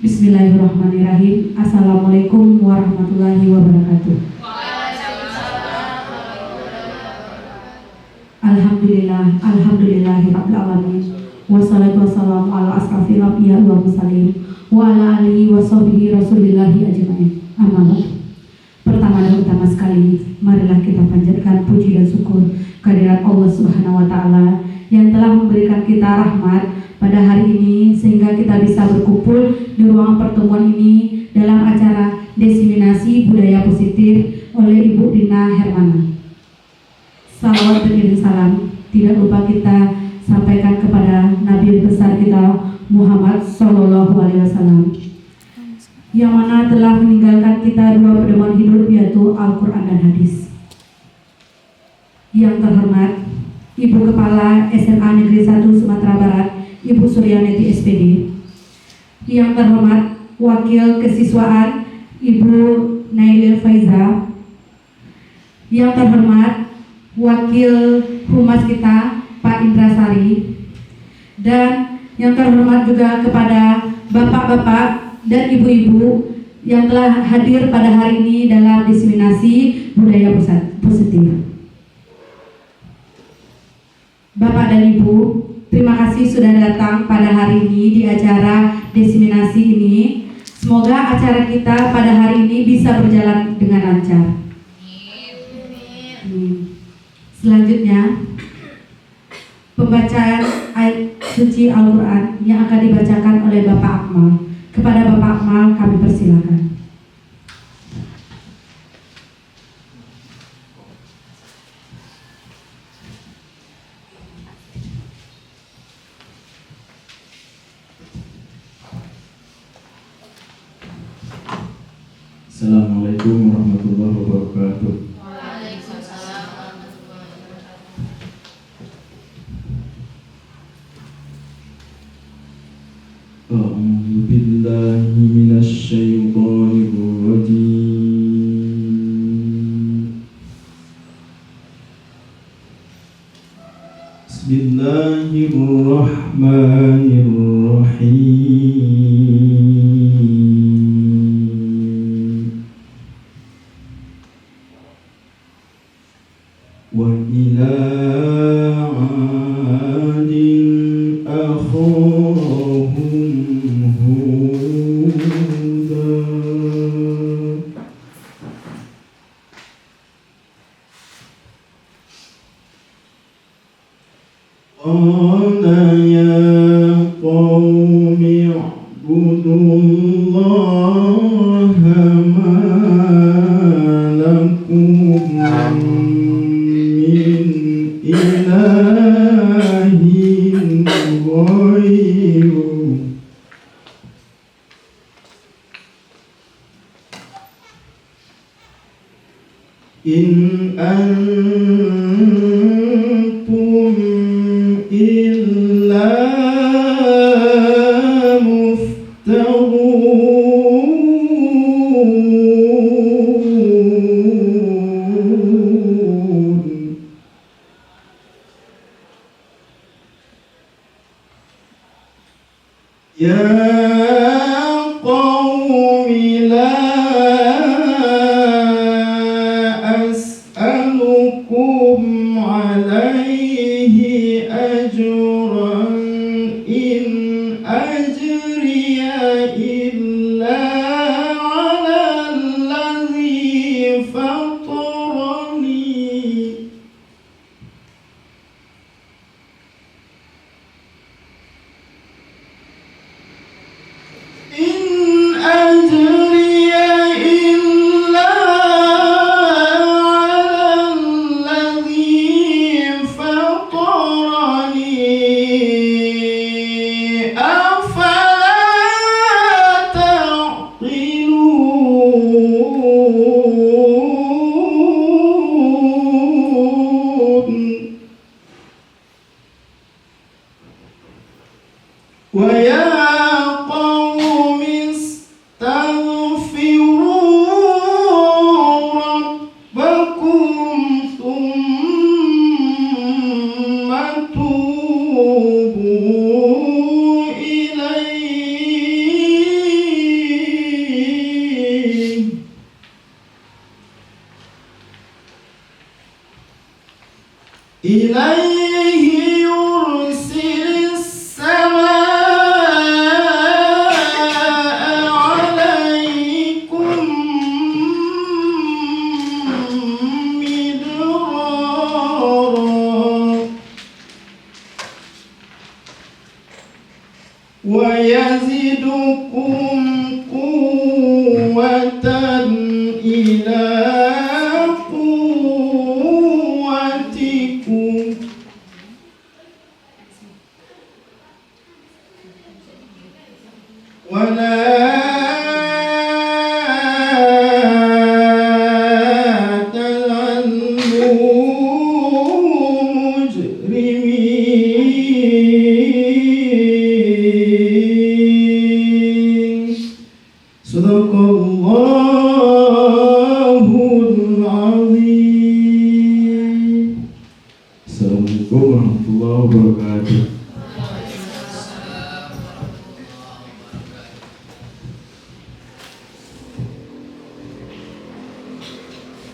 Bismillahirrahmanirrahim. Assalamualaikum warahmatullahi wabarakatuh. Alhamdulillahirabbil alamin. Wassalatu wassalamu ala asrofil anbiya wal mursalin wa ala alihi washabihi rasulillahi ajmain. Amma ba'd. Pertama dan utama sekali, marilah kita panjatkan puji dan syukur kehadirat Allah Subhanahu wa taala yang telah memberikan kita rahmat pada hari ini sehingga kita bisa berkumpul di ruang pertemuan ini dalam acara Diseminasi Budaya Positif oleh Ibu Dina Hermana. Salawat beriring salam tidak lupa kita sampaikan kepada Nabi besar kita Muhammad Sallallahu Alaihi Wasallam yang mana telah meninggalkan kita dua pedoman hidup, yaitu Al-Quran dan Hadis. Yang terhormat Ibu Kepala SMA Negeri 1 Sumatera Barat, Ibu Suryaneti SPD. Yang terhormat Wakil Kesiswaan Ibu Nailil Faiza. Yang terhormat Wakil Humas kita Pak Indra Sari. Dan yang terhormat juga kepada bapak-bapak dan ibu-ibu yang telah hadir pada hari ini dalam Diseminasi Budaya Positif. Bapak dan Ibu, terima kasih sudah datang pada hari ini di acara Diseminasi ini. Semoga acara kita pada hari ini bisa berjalan dengan lancar. Selanjutnya, pembacaan ayat suci Al-Quran yang akan dibacakan oleh Bapak Akmal. Kepada Bapak Akmal kami persilakan. Assalamualaikum warahmatullahi wabarakatuh. Waalaikumsalam warahmatullahi wabarakatuh. A'udzu billahi minasy syaithanir rajim. Bismillahirrahmanirrahim. Wa ila 'adin akhahum huda qala ya qaumi i'budullaha ma lakum min ilahin ghairuh in antum illa muftarun. Ya qawmi la as'alukum إليه يرسل السماء عليكم مدرارا ويزدكم قوة إلى قوتكم ولا تذلوا مجرمين صدق الله العظيم. Assalamualaikum warahmatullahi wabarakatuh.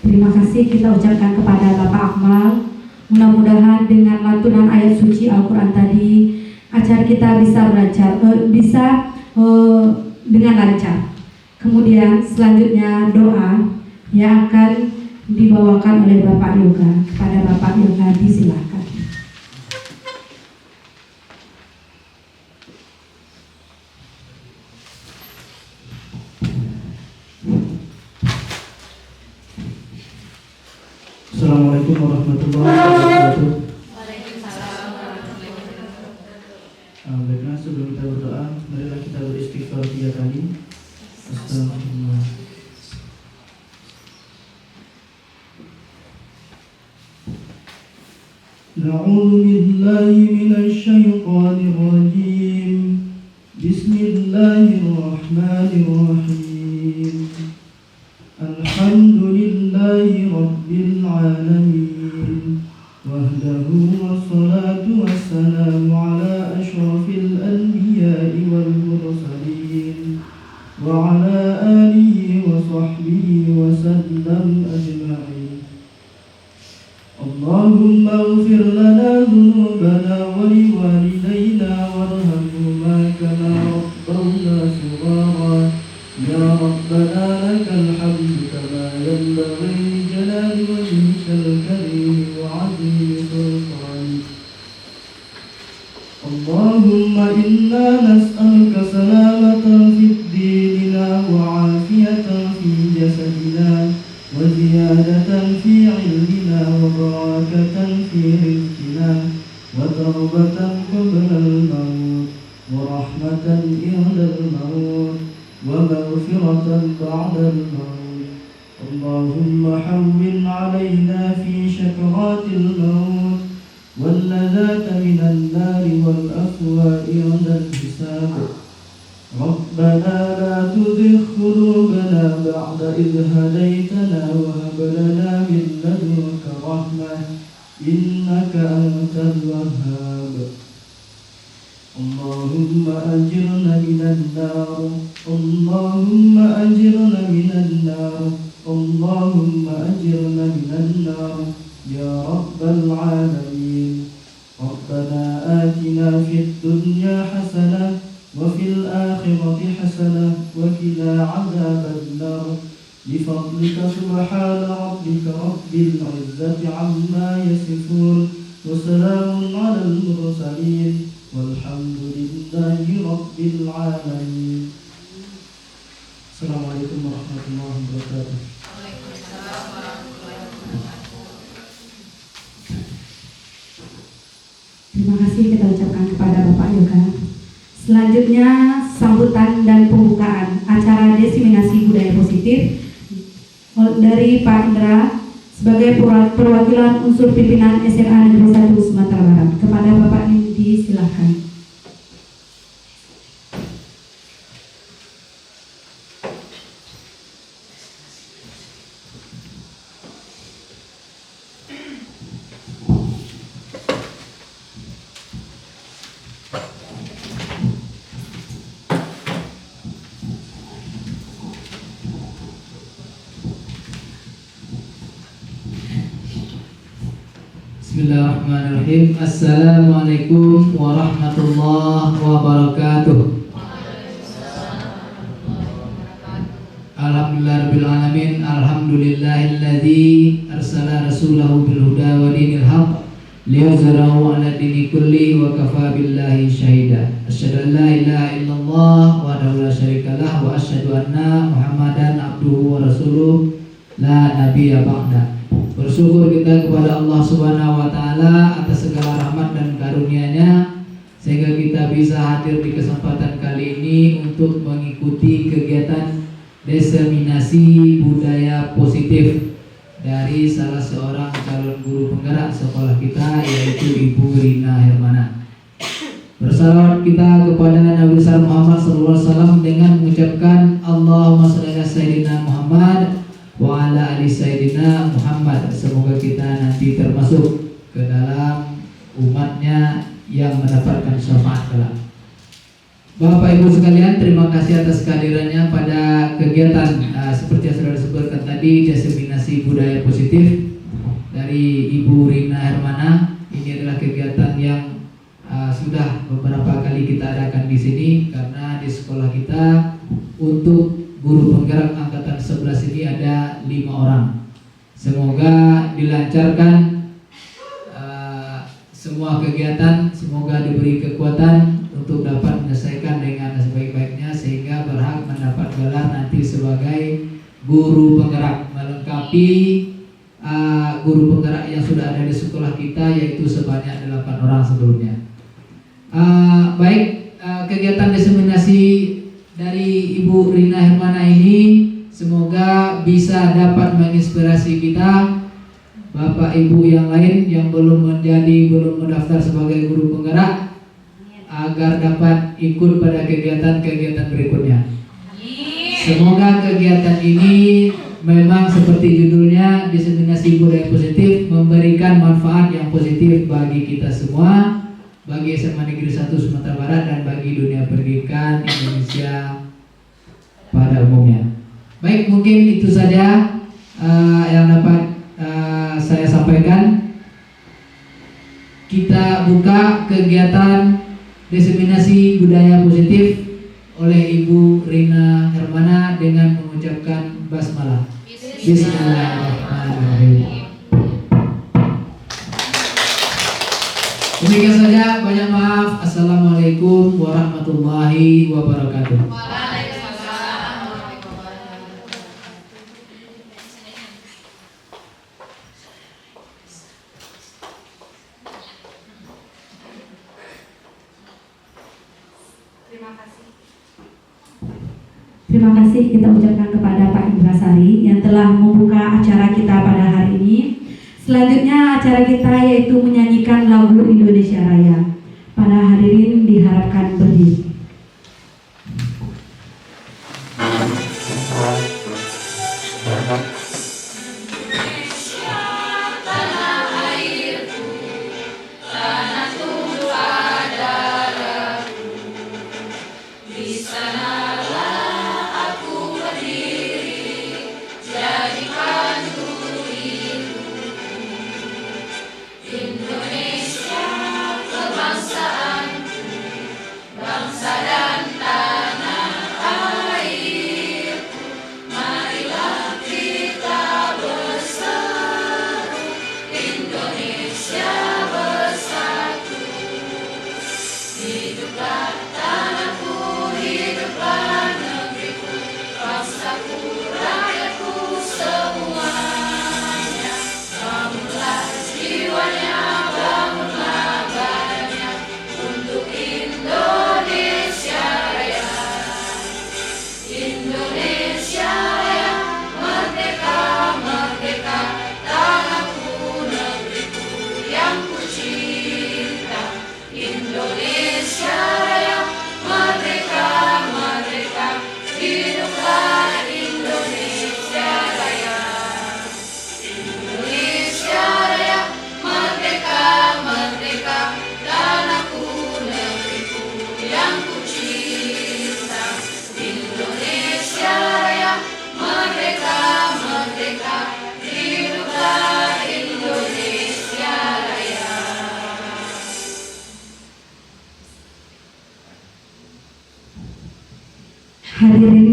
Terima kasih kita ucapkan kepada Bapak Akmal. Mudah-mudahan dengan lantunan ayat suci Al-Quran tadi, acara kita bisa dengan lancar. Kemudian selanjutnya doa yang akan dibawakan oleh Bapak Yoga. Kepada Bapak Yoga disilakan. Assalamualaikum warahmatullahi wabarakatuh. Waalaikumsalam warahmatullahi wabarakatuh. Baiklah, sebelum kita berdoa, marilah kita beristighfar 3 kali. Astagfirullah. Na'udzu billahi minasy syaithanir rajim. Bismillahirrahmanirrahim. Alhamdulillahi rabbil alamin. Wahdahu wassalatu wassalamu ala asyrafil anbiya'i wal mursalin wa ala alihi wa sahbihi wa sallam ajma'in. Allahumma ighfir lana dhunubana wa liwalidayna warhamhuma kama rabbawna shighara. Ya Rabbana lakal hamdu kama yanbaghi li jalali wajhikal karim wa 'azimi sultanik. Allahumma inna nas'aluka salamatan fid dinina wa 'afiyatan fi jasadina wa ziyadatan fi 'ilmina wa barakatan fi rizqina wa tawbatan qabla al-maut wa rahmatan inda al-maut wa maghfiratan ba'da al-maut. Allahumma hawwin 'alaina fi syakaratil maut wal ladzata minan nari wal afwa'i 'inda al-hisab. Rabbana la tuzigh qulubana ba'da idh hadaytana wa hab lana min ladunka rahmah innaka antal wahhab. Allahumma ajirna minan nar, Allahumma ajirna minan nar, Allahumma ajirna minan nar ya rabbal alamin. Rabbana atina fid dunya hasanah wa fil akhirati hasanah wa qina adzaban nar. Bifadlika subhana rabbika rabbil izzati amma yasifun wa salamun alal mursalin walhamdulillahi rabbil alamin. Assalamualaikum warahmatullahi wabarakatuh. Waalaikumsalam warahmatullahi wabarakatuh. Terima kasih kita ucapkan kepada Bapak Yoga. Selanjutnya sambutan dan pembukaan acara diseminasi budaya positif dari Pak Indra sebagai perwakilan unsur pimpinan SMA Negeri 1 Sumatera Barat. Kepada Bapak Indi silakan. Bismillahirrahmanirrahim. Assalamualaikum warahmatullahi wabarakatuh. Alhamdulillahirrahmanirrahim. Alhamdulillahilladzi arsala rasulahu bil huda wa dinil haq liyuzhirahu 'ala dini kulli wa kafa billahi syahida. Asyhadu an la ilaha illallah wahdahu la syarikalah wa asyhadu anna Muhammadan abduhu wa rasuluh la nabiyya ba'da. Bersyukur kita kepada Allah Subhanahu wa taala atas segala rahmat dan karunia-Nya sehingga kita bisa hadir di kesempatan kali ini untuk mengikuti kegiatan diseminasi budaya positif dari salah seorang calon guru penggerak sekolah kita, yaitu Ibu Rina Hermana. Bersalawat kita kepada Nabi besar Muhammad SAW dengan mengucapkan Allahumma shalli ala sayyidina Muhammad wa ala ali sayyidina Muhammad. Semoga kita nanti termasuk ke dalam umatnya yang mendapatkan syafaat kelak. Bapak Ibu sekalian, terima kasih atas kehadirannya pada kegiatan seperti yang sudah disebutkan tadi, diseminasi budaya positif dari Ibu Rina Hermana. Ini adalah kegiatan yang sudah beberapa kali kita adakan di sini karena di sekolah kita untuk guru penggerak angkatan 11 ini ada 5 orang. Semoga dilancarkan semua kegiatan, semoga diberi kekuatan untuk dapat menyelesaikan dengan sebaik-baiknya sehingga berhak mendapat gelar nanti sebagai guru penggerak, melengkapi guru penggerak yang sudah ada di sekolah kita, yaitu sebanyak 8 orang sebelumnya. Kegiatan diseminasi dari Ibu Rina Hermana ini semoga bisa dapat menginspirasi kita, Bapak Ibu yang lain yang belum mendaftar sebagai guru penggerak, agar dapat ikut pada kegiatan-kegiatan berikutnya. Semoga kegiatan ini memang seperti judulnya, diseminasi budaya positif, memberikan manfaat yang positif bagi kita semua, bagi SMA Negeri 1 Sumatera Barat dan bagi dunia pendidikan Indonesia pada umumnya. Baik, mungkin itu saja yang dapat saya sampaikan. Kita buka kegiatan diseminasi budaya positif oleh Ibu Rina Hermana dengan mengucapkan basmalah. Bismillahirrahmanirrahim. Demikian saja, banyak maaf. Assalamualaikum warahmatullahi wabarakatuh. Terima kasih kita ucapkan kepada Pak Indrasari yang telah membuka acara kita pada hari ini. Selanjutnya acara kita yaitu menyanyikan lagu Indonesia Raya. Para hadirin diharapkan berdiri. Indonesia, kebangsaanku, bangsa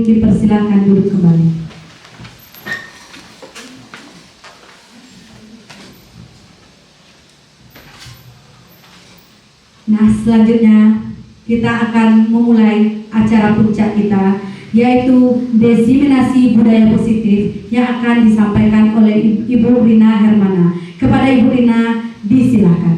dipersilahkan duduk kembali. Nah, selanjutnya kita akan memulai acara puncak kita, yaitu diseminasi budaya positif yang akan disampaikan oleh Ibu Rina Hermana. Kepada Ibu Rina, disilakan.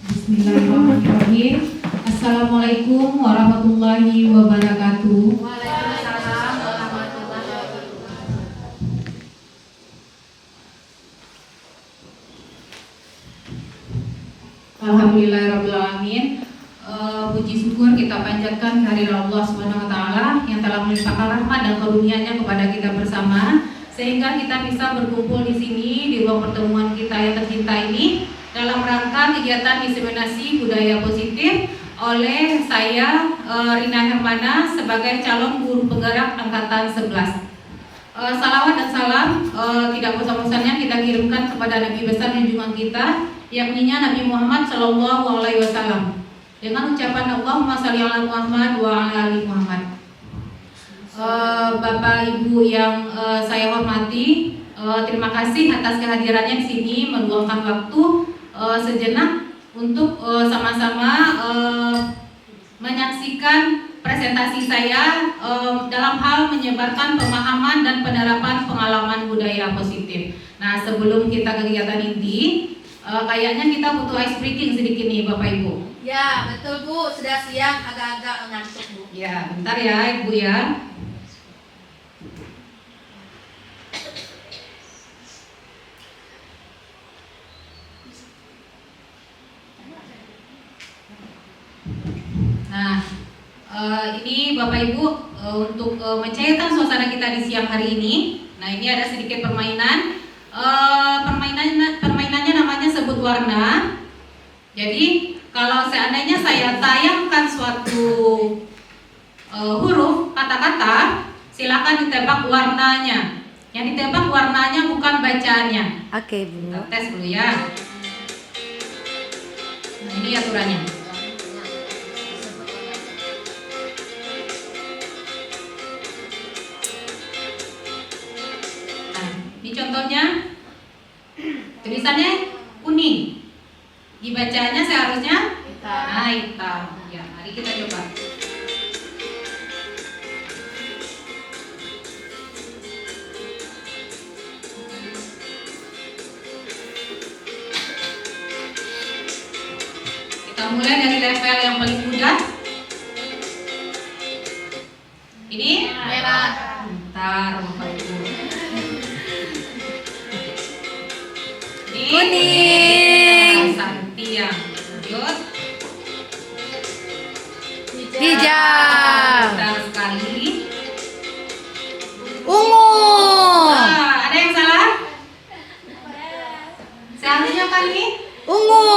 Bismillahirrahmanirrahim. Assalamualaikum warahmatullahi wabarakatuh. Waalaikumsalam warahmatullahi wabarakatuh. Alhamdulillahirrahmanirrahim. Puji syukur kita panjatkan kehadirat Allah Subhanahu wa taala yang telah melimpahkan rahmat dan karunia-Nya kepada kita bersama, sehingga kita bisa berkumpul di sini di ruang pertemuan kita yang tercinta ini dalam rangka kegiatan diseminasi budaya positif oleh saya Rina Hermana sebagai calon guru penggerak angkatan 11. Salawat dan salam tidak bosan-bosannya kita kirimkan kepada Nabi besar junjungan kita, yakninya Nabi Muhammad Shallallahu Alaihi Wasallam, dengan ucapan Allahumma shalli ala Muhammad wa ala ali Muhammad. Bapak Ibu yang saya hormati, terima kasih atas kehadirannya di sini, meluangkan waktu sejenak untuk sama-sama menyaksikan presentasi saya dalam hal menyebarkan pemahaman dan penerapan pengalaman budaya positif. Nah, sebelum kita kegiatan inti, kayaknya kita butuh ice breaking sedikit nih Bapak Ibu. Ya, betul Bu, sudah siang agak-agak ngantuk Bu. Ya, bentar ya Ibu ya. Nah, ini Bapak Ibu untuk mencairkan suasana kita di siang hari ini. Nah, ini ada sedikit permainan. Permainannya namanya sebut warna. Jadi kalau seandainya saya tayangkan suatu huruf kata-kata, silakan ditebak warnanya. Yang ditebak warnanya bukan bacaannya. Oke Bu. Kita tes dulu ya. Nah, ini aturannya. Ini contohnya, tulisannya kuning, dibacanya seharusnya hitam. Ya, mari kita coba. Kita mulai dari level yang paling mudah. Ini Merah. Bentar, Bapak Ibu. Kuning. Santiang. Lanjut. Hijau. Bentar sekali. Ungu. Ada yang salah? Seharusnya kan nih? Ungu.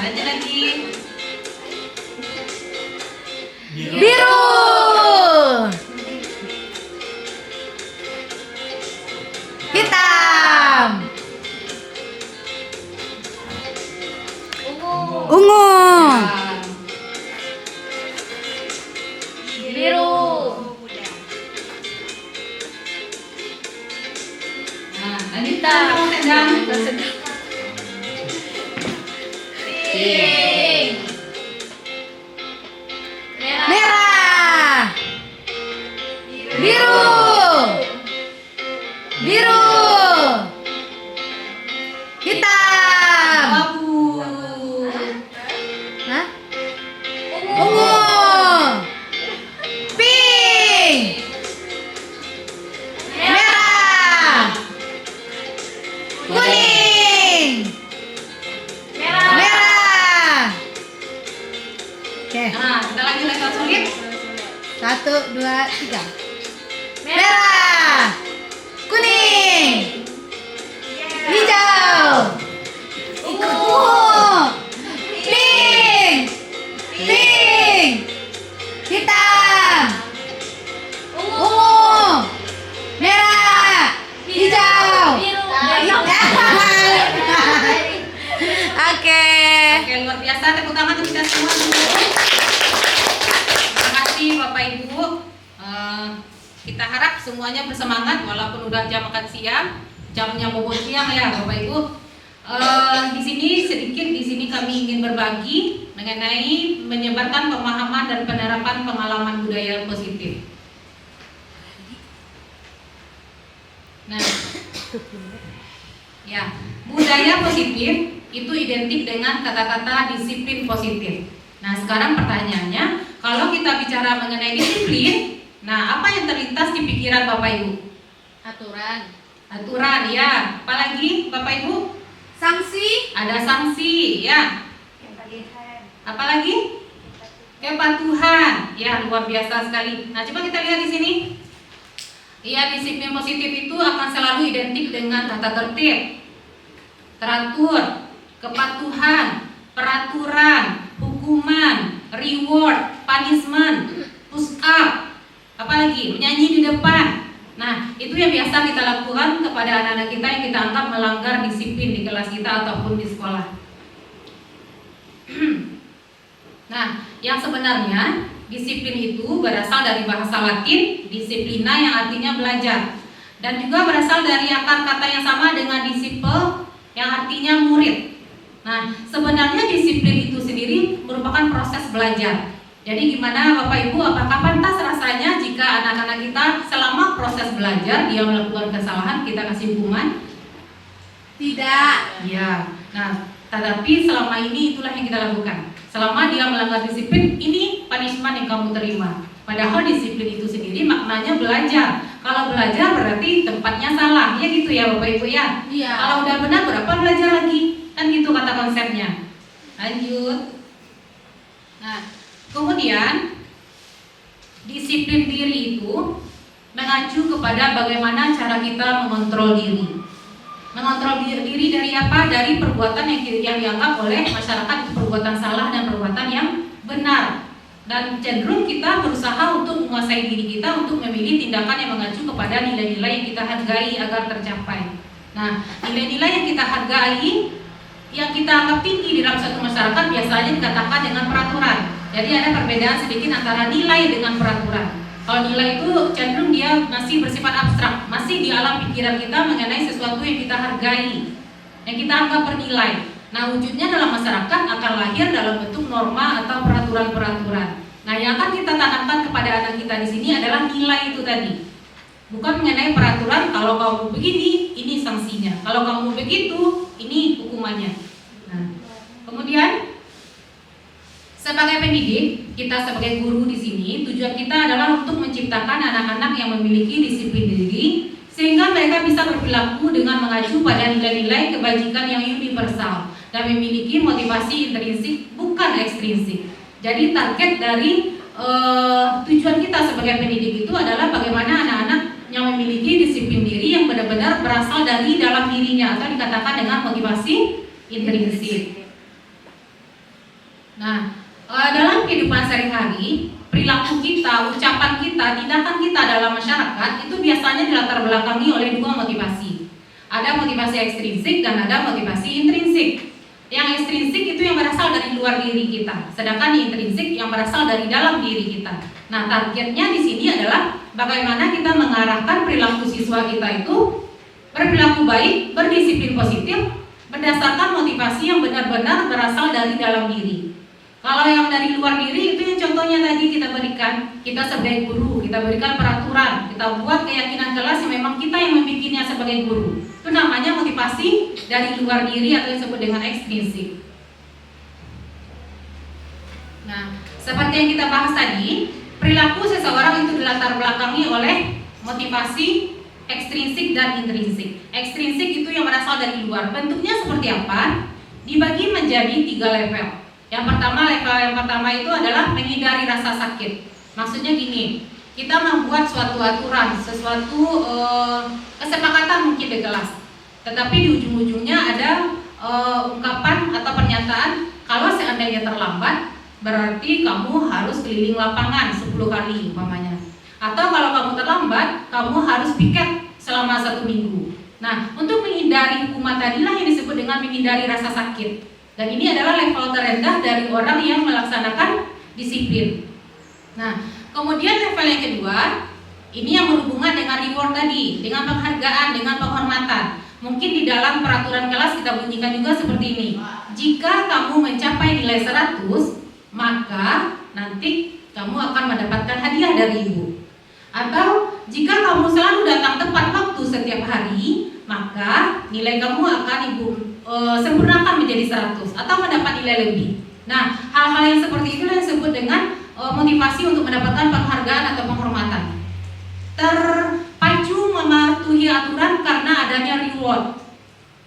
Lanjut lagi. Biru. Hitam. Ungu. Biru. Nah, lanjut kita sedang. Pink. Merah. Biru. Biru. Hitam. Bagus. Hah? Ungu. Pink. Merah. Kuning. Merah. Oke. Nah, kita lanjut level sulit. 1, 2, 3. Merah. Kuning. Hijau. Ungu. Pink. Pink. Hitam. Ungu. Merah. Kita harap semuanya bersemangat walaupun udah jam makan siang, jamnya bobot siang ya Bapak Ibu. Di sini kami ingin berbagi mengenai menyebarkan pemahaman dan penerapan pengalaman budaya positif. Nah, ya, budaya positif itu identik dengan kata-kata disiplin positif. Nah, sekarang pertanyaannya, kalau kita bicara mengenai disiplin, nah apa yang terlintas di pikiran Bapak Ibu? Aturan ya. Apalagi Bapak Ibu? Sanksi. Ada sanksi ya. Apalagi? Kepatuhan. Ya, luar biasa sekali. Nah, coba kita lihat di sini. Ya, disiplin positif itu akan selalu identik dengan tata tertib, teratur, kepatuhan, peraturan, hukuman, reward, punishment, push up, apalagi menyanyi di depan. Nah, itu yang biasa kita lakukan kepada anak-anak kita yang kita anggap melanggar disiplin di kelas kita ataupun di sekolah. Nah, yang sebenarnya disiplin itu berasal dari bahasa Latin disiplina yang artinya belajar, dan juga berasal dari akar kata yang sama dengan disciple yang artinya murid. Nah, sebenarnya disiplin itu sendiri merupakan proses belajar. Jadi gimana Bapak Ibu, apakah pantas rasanya jika anak-anak kita selama proses belajar dia melakukan kesalahan kita kasih hukuman? Tidak. Ya. Nah, tetapi selama ini itulah yang kita lakukan. Selama dia melanggar disiplin, ini punishment yang kamu terima. Padahal disiplin itu sendiri maknanya belajar. Kalau belajar berarti tempatnya salah, ya gitu ya Bapak Ibu ya. Iya. Kalau udah benar berapa belajar lagi? Kan gitu kata konsepnya. Lanjut. Nah, kemudian disiplin diri itu mengacu kepada bagaimana cara kita mengontrol diri. Mengontrol diri dari apa? Dari perbuatan yang dianggap oleh masyarakat itu perbuatan salah dan perbuatan yang benar. Dan cenderung kita berusaha untuk menguasai diri kita untuk memilih tindakan yang mengacu kepada nilai-nilai yang kita hargai agar tercapai. Nah, nilai-nilai yang kita hargai, yang kita anggap tinggi di dalam suatu masyarakat biasanya dikatakan dengan peraturan. Jadi ada perbedaan sedikit antara nilai dengan peraturan. Kalau nilai itu cenderung dia masih bersifat abstrak, masih di alam pikiran kita mengenai sesuatu yang kita hargai, yang kita anggap bernilai. Nah, wujudnya dalam masyarakat akan lahir dalam bentuk norma atau peraturan-peraturan. Nah, yang akan kita tanamkan kepada anak kita di sini adalah nilai itu tadi. Bukan mengenai peraturan, kalau kamu begini, ini sanksinya. Kalau kamu begitu, ini hukumannya. Nah, kemudian sebagai pendidik, kita sebagai guru di sini, tujuan kita adalah untuk menciptakan anak-anak yang memiliki disiplin diri, sehingga mereka bisa berperilaku dengan mengacu pada nilai-nilai kebajikan yang universal dan memiliki motivasi intrinsik bukan ekstrinsik. Jadi target dari tujuan kita sebagai pendidik itu adalah bagaimana anak-anak yang memiliki disiplin diri yang benar-benar berasal dari dalam dirinya atau dikatakan dengan motivasi intrinsik. Nah, dalam kehidupan sehari-hari, perilaku kita, ucapan kita, tindakan kita dalam masyarakat itu biasanya dilatar belakangi oleh dua motivasi. Ada motivasi ekstrinsik dan ada motivasi intrinsik. Yang ekstrinsik itu yang berasal dari luar diri kita, sedangkan intrinsik yang berasal dari dalam diri kita. Nah, targetnya di sini adalah bagaimana kita mengarahkan perilaku siswa kita itu berperilaku baik, berdisiplin positif, berdasarkan motivasi yang benar-benar berasal dari dalam diri. Kalau yang dari luar diri itu yang contohnya tadi kita berikan, kita sebagai guru, kita berikan peraturan, kita buat keyakinan kelas yang memang kita yang membikinnya sebagai guru. Itu namanya motivasi dari luar diri atau yang disebut dengan ekstrinsik. Nah, seperti yang kita bahas tadi, perilaku seseorang itu dilatar belakangi oleh motivasi ekstrinsik dan intrinsik. Ekstrinsik itu yang berasal dari luar. Bentuknya seperti apa? Dibagi menjadi 3 level. Level yang pertama itu adalah menghindari rasa sakit. Maksudnya gini, kita membuat suatu aturan, sesuatu kesepakatan mungkin di kelas, tetapi di ujung-ujungnya ada ungkapan atau pernyataan, kalau seandainya terlambat, berarti kamu harus keliling lapangan 10 kali umpamanya. Atau kalau kamu terlambat, kamu harus piket selama 1 minggu. Nah, untuk menghindari hukuman tadilah yang disebut dengan menghindari rasa sakit. Dan ini adalah level terendah dari orang yang melaksanakan disiplin. Nah, kemudian level yang kedua, Ini yang berhubungan dengan reward tadi, dengan penghargaan, dengan penghormatan. Mungkin di dalam peraturan kelas kita bunyikan juga seperti ini. Jika kamu mencapai nilai 100, maka nanti kamu akan mendapatkan hadiah dari ibu. Atau jika kamu selalu datang tepat waktu setiap hari, maka nilai kamu akan ibu sempurnakan menjadi 100 atau mendapat nilai lebih. Nah, hal-hal yang seperti itulah yang disebut dengan motivasi untuk mendapatkan penghargaan atau penghormatan. Terpacu mematuhi aturan karena adanya reward.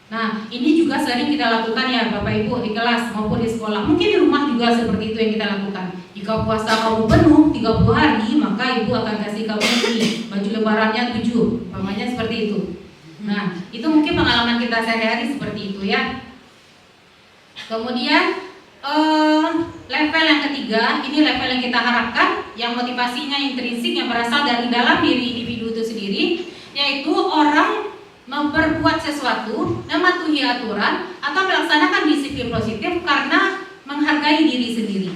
Nah, ini juga sering kita lakukan ya Bapak Ibu di kelas maupun di sekolah. Mungkin di rumah juga seperti itu yang kita lakukan. Jika puasa kamu penuh 30 hari, maka ibu akan kasih kamu ini baju lebarannya 7, umpamanya seperti itu. Nah, itu mungkin pengalaman kita sehari-hari seperti itu ya. Kemudian level yang ketiga, ini level yang kita harapkan, yang motivasinya intrinsik, yang berasal dari dalam diri individu itu sendiri, yaitu orang memperbuat sesuatu, mematuhi aturan, atau melaksanakan disiplin positif karena menghargai diri sendiri.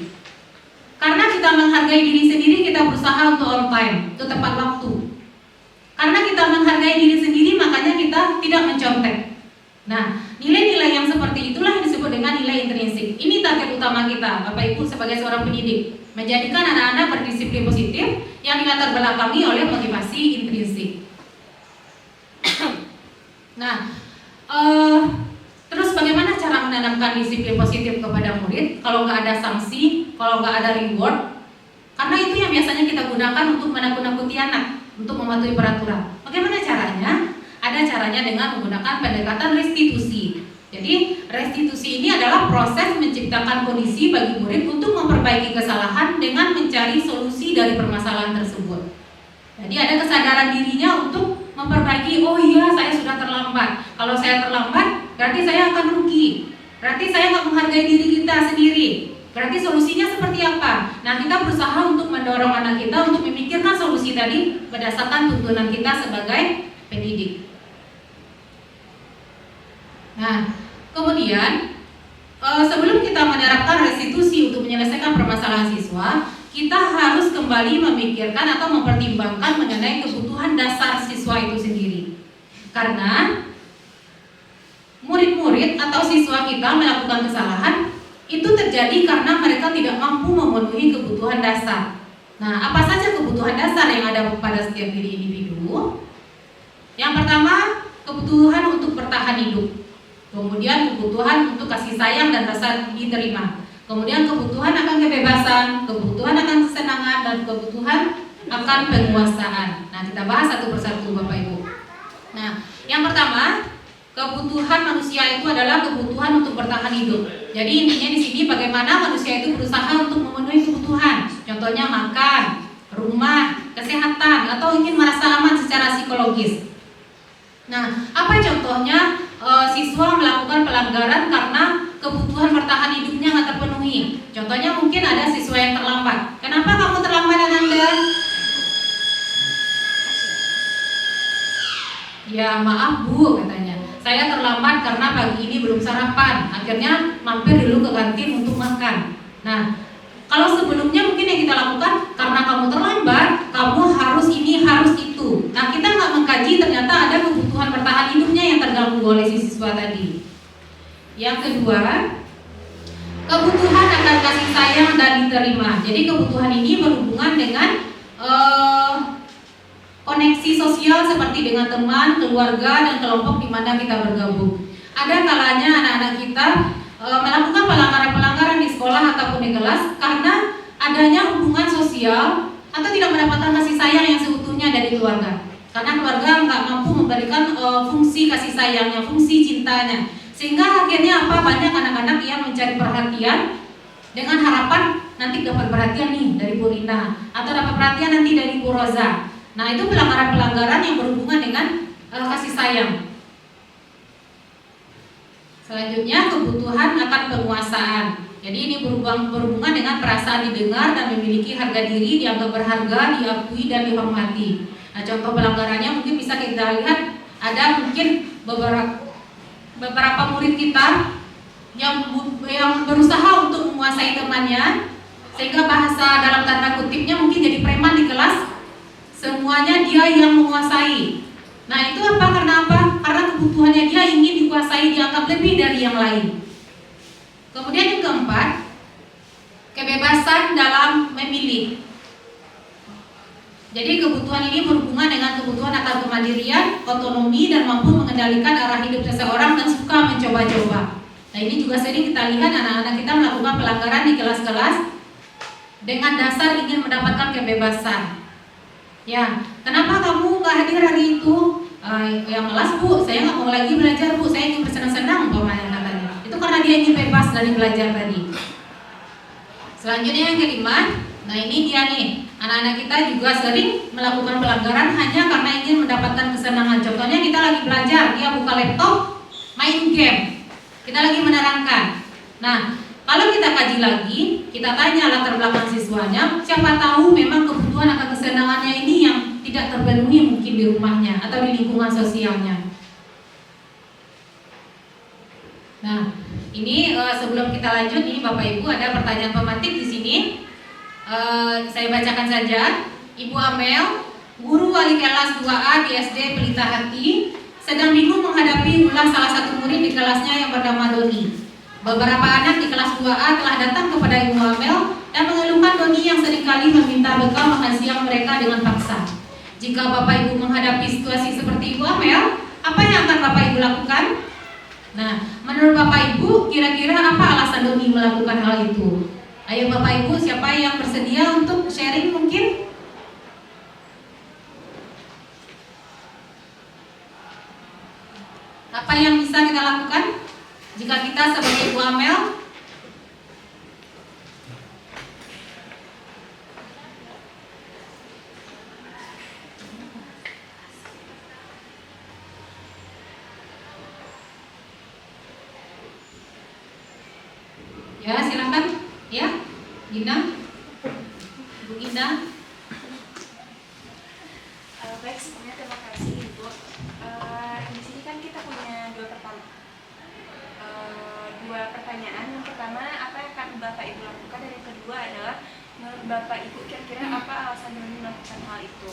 Karena kita menghargai diri sendiri, kita berusaha untuk on time, untuk tepat waktu. Karena kita menghargai diri sendiri, makanya kita tidak mencontek. Nah, nilai-nilai yang seperti itulah yang disebut dengan nilai intrinsik. Ini target utama kita, Bapak Ibu sebagai seorang pendidik, menjadikan anak-anak berdisiplin positif yang dilatar belakangi oleh motivasi intrinsik. Nah, terus bagaimana cara menanamkan disiplin positif kepada murid? Kalau nggak ada sanksi, kalau nggak ada reward, karena itu yang biasanya kita gunakan untuk menakut-nakuti anak, untuk mematuhi peraturan. Bagaimana caranya? Ada caranya dengan menggunakan pendekatan restitusi. Jadi restitusi ini adalah proses menciptakan kondisi bagi murid untuk memperbaiki kesalahan dengan mencari solusi dari permasalahan tersebut. Jadi ada kesadaran dirinya untuk memperbaiki, oh iya saya sudah terlambat. Kalau saya terlambat, berarti saya akan rugi. Berarti saya nggak menghargai diri kita sendiri. Berarti solusinya seperti apa? Nah, kita berusaha untuk mendorong anak kita untuk memikirkan solusi tadi berdasarkan tuntunan kita sebagai pendidik. Nah, kemudian sebelum kita menerapkan restitusi untuk menyelesaikan permasalahan siswa, kita harus kembali memikirkan atau mempertimbangkan mengenai kebutuhan dasar siswa itu sendiri. Karena murid-murid atau siswa kita melakukan kesalahan itu terjadi karena mereka tidak mampu memenuhi kebutuhan dasar. Nah, apa saja kebutuhan dasar yang ada pada setiap diri individu? Yang pertama, kebutuhan untuk bertahan hidup. Kemudian kebutuhan untuk kasih sayang dan rasa diterima. Kemudian kebutuhan akan kebebasan, kebutuhan akan kesenangan, dan kebutuhan akan penguasaan. Nah, kita bahas satu persatu Bapak Ibu. Nah, yang pertama, kebutuhan manusia itu adalah kebutuhan untuk bertahan hidup. Jadi intinya di sini bagaimana manusia itu berusaha untuk memenuhi kebutuhan. Contohnya makan, rumah, kesehatan, atau ingin merasa aman secara psikologis. Nah, apa contohnya siswa melakukan pelanggaran karena kebutuhan bertahan hidupnya nggak terpenuhi? Contohnya mungkin ada siswa yang terlambat. Kenapa kamu terlambat Anda? Ya maaf Bu, katanya. Saya terlambat karena pagi ini belum sarapan. Akhirnya mampir dulu ke kantin untuk makan. Nah, kalau sebelumnya mungkin yang kita lakukan karena kamu terlambat, kamu harus ini, harus itu. Nah, kita nggak mengkaji ternyata ada kebutuhan bertahan hidupnya yang terganggu oleh si siswa tadi. Yang kedua, kebutuhan akan kasih sayang dan diterima. Jadi kebutuhan ini berhubungan dengan koneksi sosial seperti dengan teman, keluarga, dan kelompok di mana kita bergabung. Ada kalanya anak-anak kita melakukan pelanggaran-pelanggaran di sekolah ataupun di kelas karena adanya hubungan sosial atau tidak mendapatkan kasih sayang yang seutuhnya dari keluarga. Karena keluarga nggak mampu memberikan fungsi kasih sayangnya, fungsi cintanya. Sehingga akhirnya apa? Banyak anak-anak yang mencari perhatian dengan harapan nanti dapat perhatian nih dari Bu Rina atau dapat perhatian nanti dari Bu Roza. Nah, itu pelanggaran-pelanggaran yang berhubungan dengan kasih sayang. Selanjutnya, kebutuhan akan penguasaan. Jadi ini berhubungan dengan perasaan didengar dan memiliki harga diri, dianggap berharga, diakui dan dihormati. Nah, contoh pelanggarannya mungkin bisa kita lihat ada mungkin beberapa murid kita yang berusaha untuk menguasai temannya, sehingga bahasa dalam tanda kutipnya mungkin jadi preman di kelas, semuanya dia yang menguasai. Nah itu apa? Karena apa? Karena kebutuhannya dia ingin dikuasai, dianggap lebih dari yang lain. Kemudian yang keempat, kebebasan dalam memilih. Jadi kebutuhan ini berhubungan dengan kebutuhan akan kemandirian, otonomi, dan mampu mengendalikan arah hidup seseorang dan suka mencoba-coba. Nah ini juga sering kita lihat anak-anak kita melakukan pelanggaran di kelas-kelas dengan dasar ingin mendapatkan kebebasan. Ya, kenapa kamu nggak hadir hari itu? Yang malas bu, saya nggak mau lagi belajar bu, saya ingin bersenang-senang umpamanya katanya. Itu karena dia ingin bebas dari belajar tadi. Selanjutnya yang kelima, nah ini dia nih, anak-anak kita juga sering melakukan pelanggaran hanya karena ingin mendapatkan kesenangan. Contohnya kita lagi belajar, dia buka laptop, main game, kita lagi menerangkan. Nah, kalau kita kaji lagi, kita tanya latar belakang siswanya, siapa tahu memang kebutuhan akan kesenangannya ini yang tidak terpenuhi mungkin di rumahnya atau di lingkungan sosialnya. Nah, ini sebelum kita lanjut nih Bapak Ibu, ada pertanyaan pemantik di sini. Saya bacakan saja. Ibu Amel, guru wali kelas 2A di SD Pelita Hati, sedang bingung menghadapi ulah salah satu murid di kelasnya yang bernama Doni. Beberapa anak di kelas 2A telah datang kepada Ibu Amel dan mengeluhkan Doni yang seringkali meminta bekal makan siang mereka dengan paksa. Jika Bapak Ibu menghadapi situasi seperti Ibu Amel, apa yang akan Bapak Ibu lakukan? Nah, menurut Bapak Ibu, kira-kira apa alasan Doni melakukan hal itu? Ayo Bapak Ibu, siapa yang bersedia untuk sharing mungkin? Apa yang bisa kita lakukan jika kita sebagai Ibu Amel? Ya, silakan. Ya, Gina. Bu Gina. Baik, sebelumnya terima kasih Ibu. Di sini kan kita punya dua pertanyaan. Yang pertama, apa yang akan Bapak Ibu lakukan? Dan yang kedua adalah, menurut Bapak Ibu kira-kira apa alasan Doni melakukan hal itu?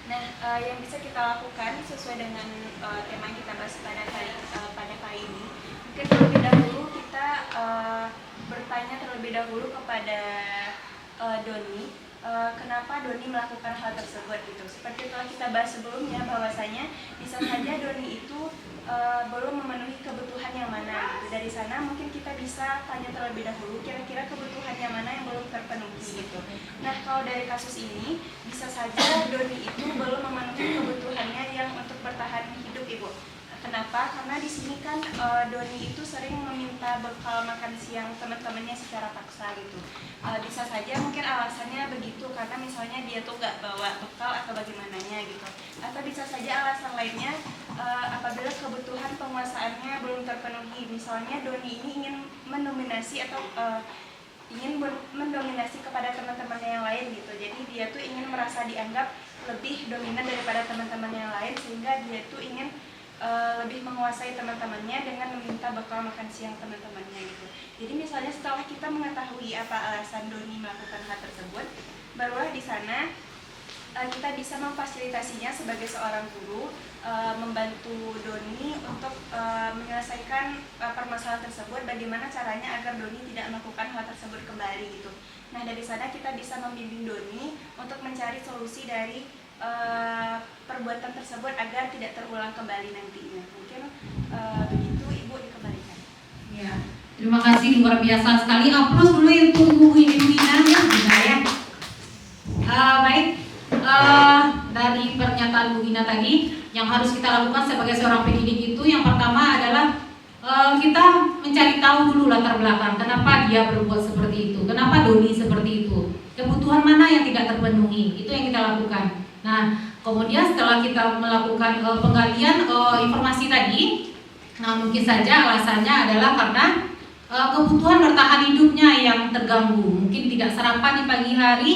Nah, yang bisa kita lakukan sesuai dengan tema yang kita bahas pada kali ini, mungkin terlebih dahulu kita bertanya terlebih dahulu kepada Doni, kenapa Doni melakukan hal tersebut gitu. Seperti telah kita bahas sebelumnya, bahwasanya bisa saja Doni itu belum memenuhi kebutuhan yang mana gitu. Dari sana mungkin kita bisa tanya terlebih dahulu kira-kira kebutuhan yang mana yang belum terpenuhi gitu. Nah, kalau dari kasus ini bisa saja Doni itu belum memenuhi kebutuhannya yang untuk bertahan hidup Ibu. Kenapa? Karena di sini kan Doni itu sering meminta bekal makan siang teman-temannya secara paksa gitu. Bisa saja mungkin alasannya begitu karena misalnya dia tuh gak bawa bekal atau bagaimananya gitu. Atau bisa saja alasan lainnya apabila kebutuhan penguasaannya belum terpenuhi. Misalnya Doni ini ingin mendominasi atau ingin mendominasi kepada teman-temannya yang lain gitu. Jadi dia tuh ingin merasa dianggap lebih dominan daripada teman-teman yang lain, sehingga dia tuh ingin lebih menguasai teman-temannya dengan meminta bekal makan siang teman-temannya gitu. Jadi misalnya setelah kita mengetahui apa alasan Doni melakukan hal tersebut, barulah di sana kita bisa memfasilitasinya sebagai seorang guru, membantu Doni untuk menyelesaikan permasalahan tersebut, bagaimana caranya agar Doni tidak melakukan hal tersebut kembali gitu. Nah, dari sana kita bisa membimbing Doni untuk mencari solusi dari perbuatan tersebut agar tidak terulang kembali nantinya. Mungkin begitu Ibu, dikembalikan. Ya, terima kasih, luar biasa sekali. Aplaus dulu untuk Bu Gina ya. Baik, dari pernyataan Bu Gina tadi, yang harus kita lakukan sebagai seorang pendidik itu yang pertama adalah kita mencari tahu dulu latar belakang kenapa dia berbuat seperti itu, kenapa Doni seperti itu, kebutuhan mana yang tidak terpenuhi, itu yang kita lakukan. Nah, kemudian setelah kita melakukan penggalian informasi tadi, nah mungkin saja alasannya adalah karena kebutuhan bertahan hidupnya yang terganggu, mungkin tidak sarapan di pagi hari,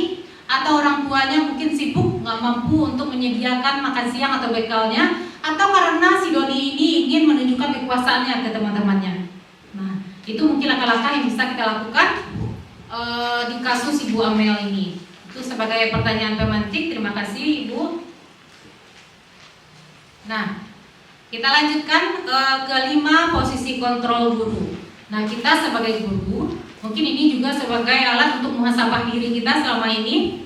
atau orang tuanya mungkin sibuk nggak mampu untuk menyediakan makan siang atau bekalnya, atau karena si Doni ini ingin menunjukkan kekuasaannya ke teman-temannya. Nah, itu mungkin langkah-langkah yang bisa kita lakukan di kasus Ibu Amel ini. Itu Itu sebagai pertanyaan pemantik. Terima kasih Ibu. Nah, kita lanjutkan ke 5 posisi kontrol guru. Nah, kita sebagai guru, mungkin ini juga sebagai alat untuk muhasabah diri kita selama ini.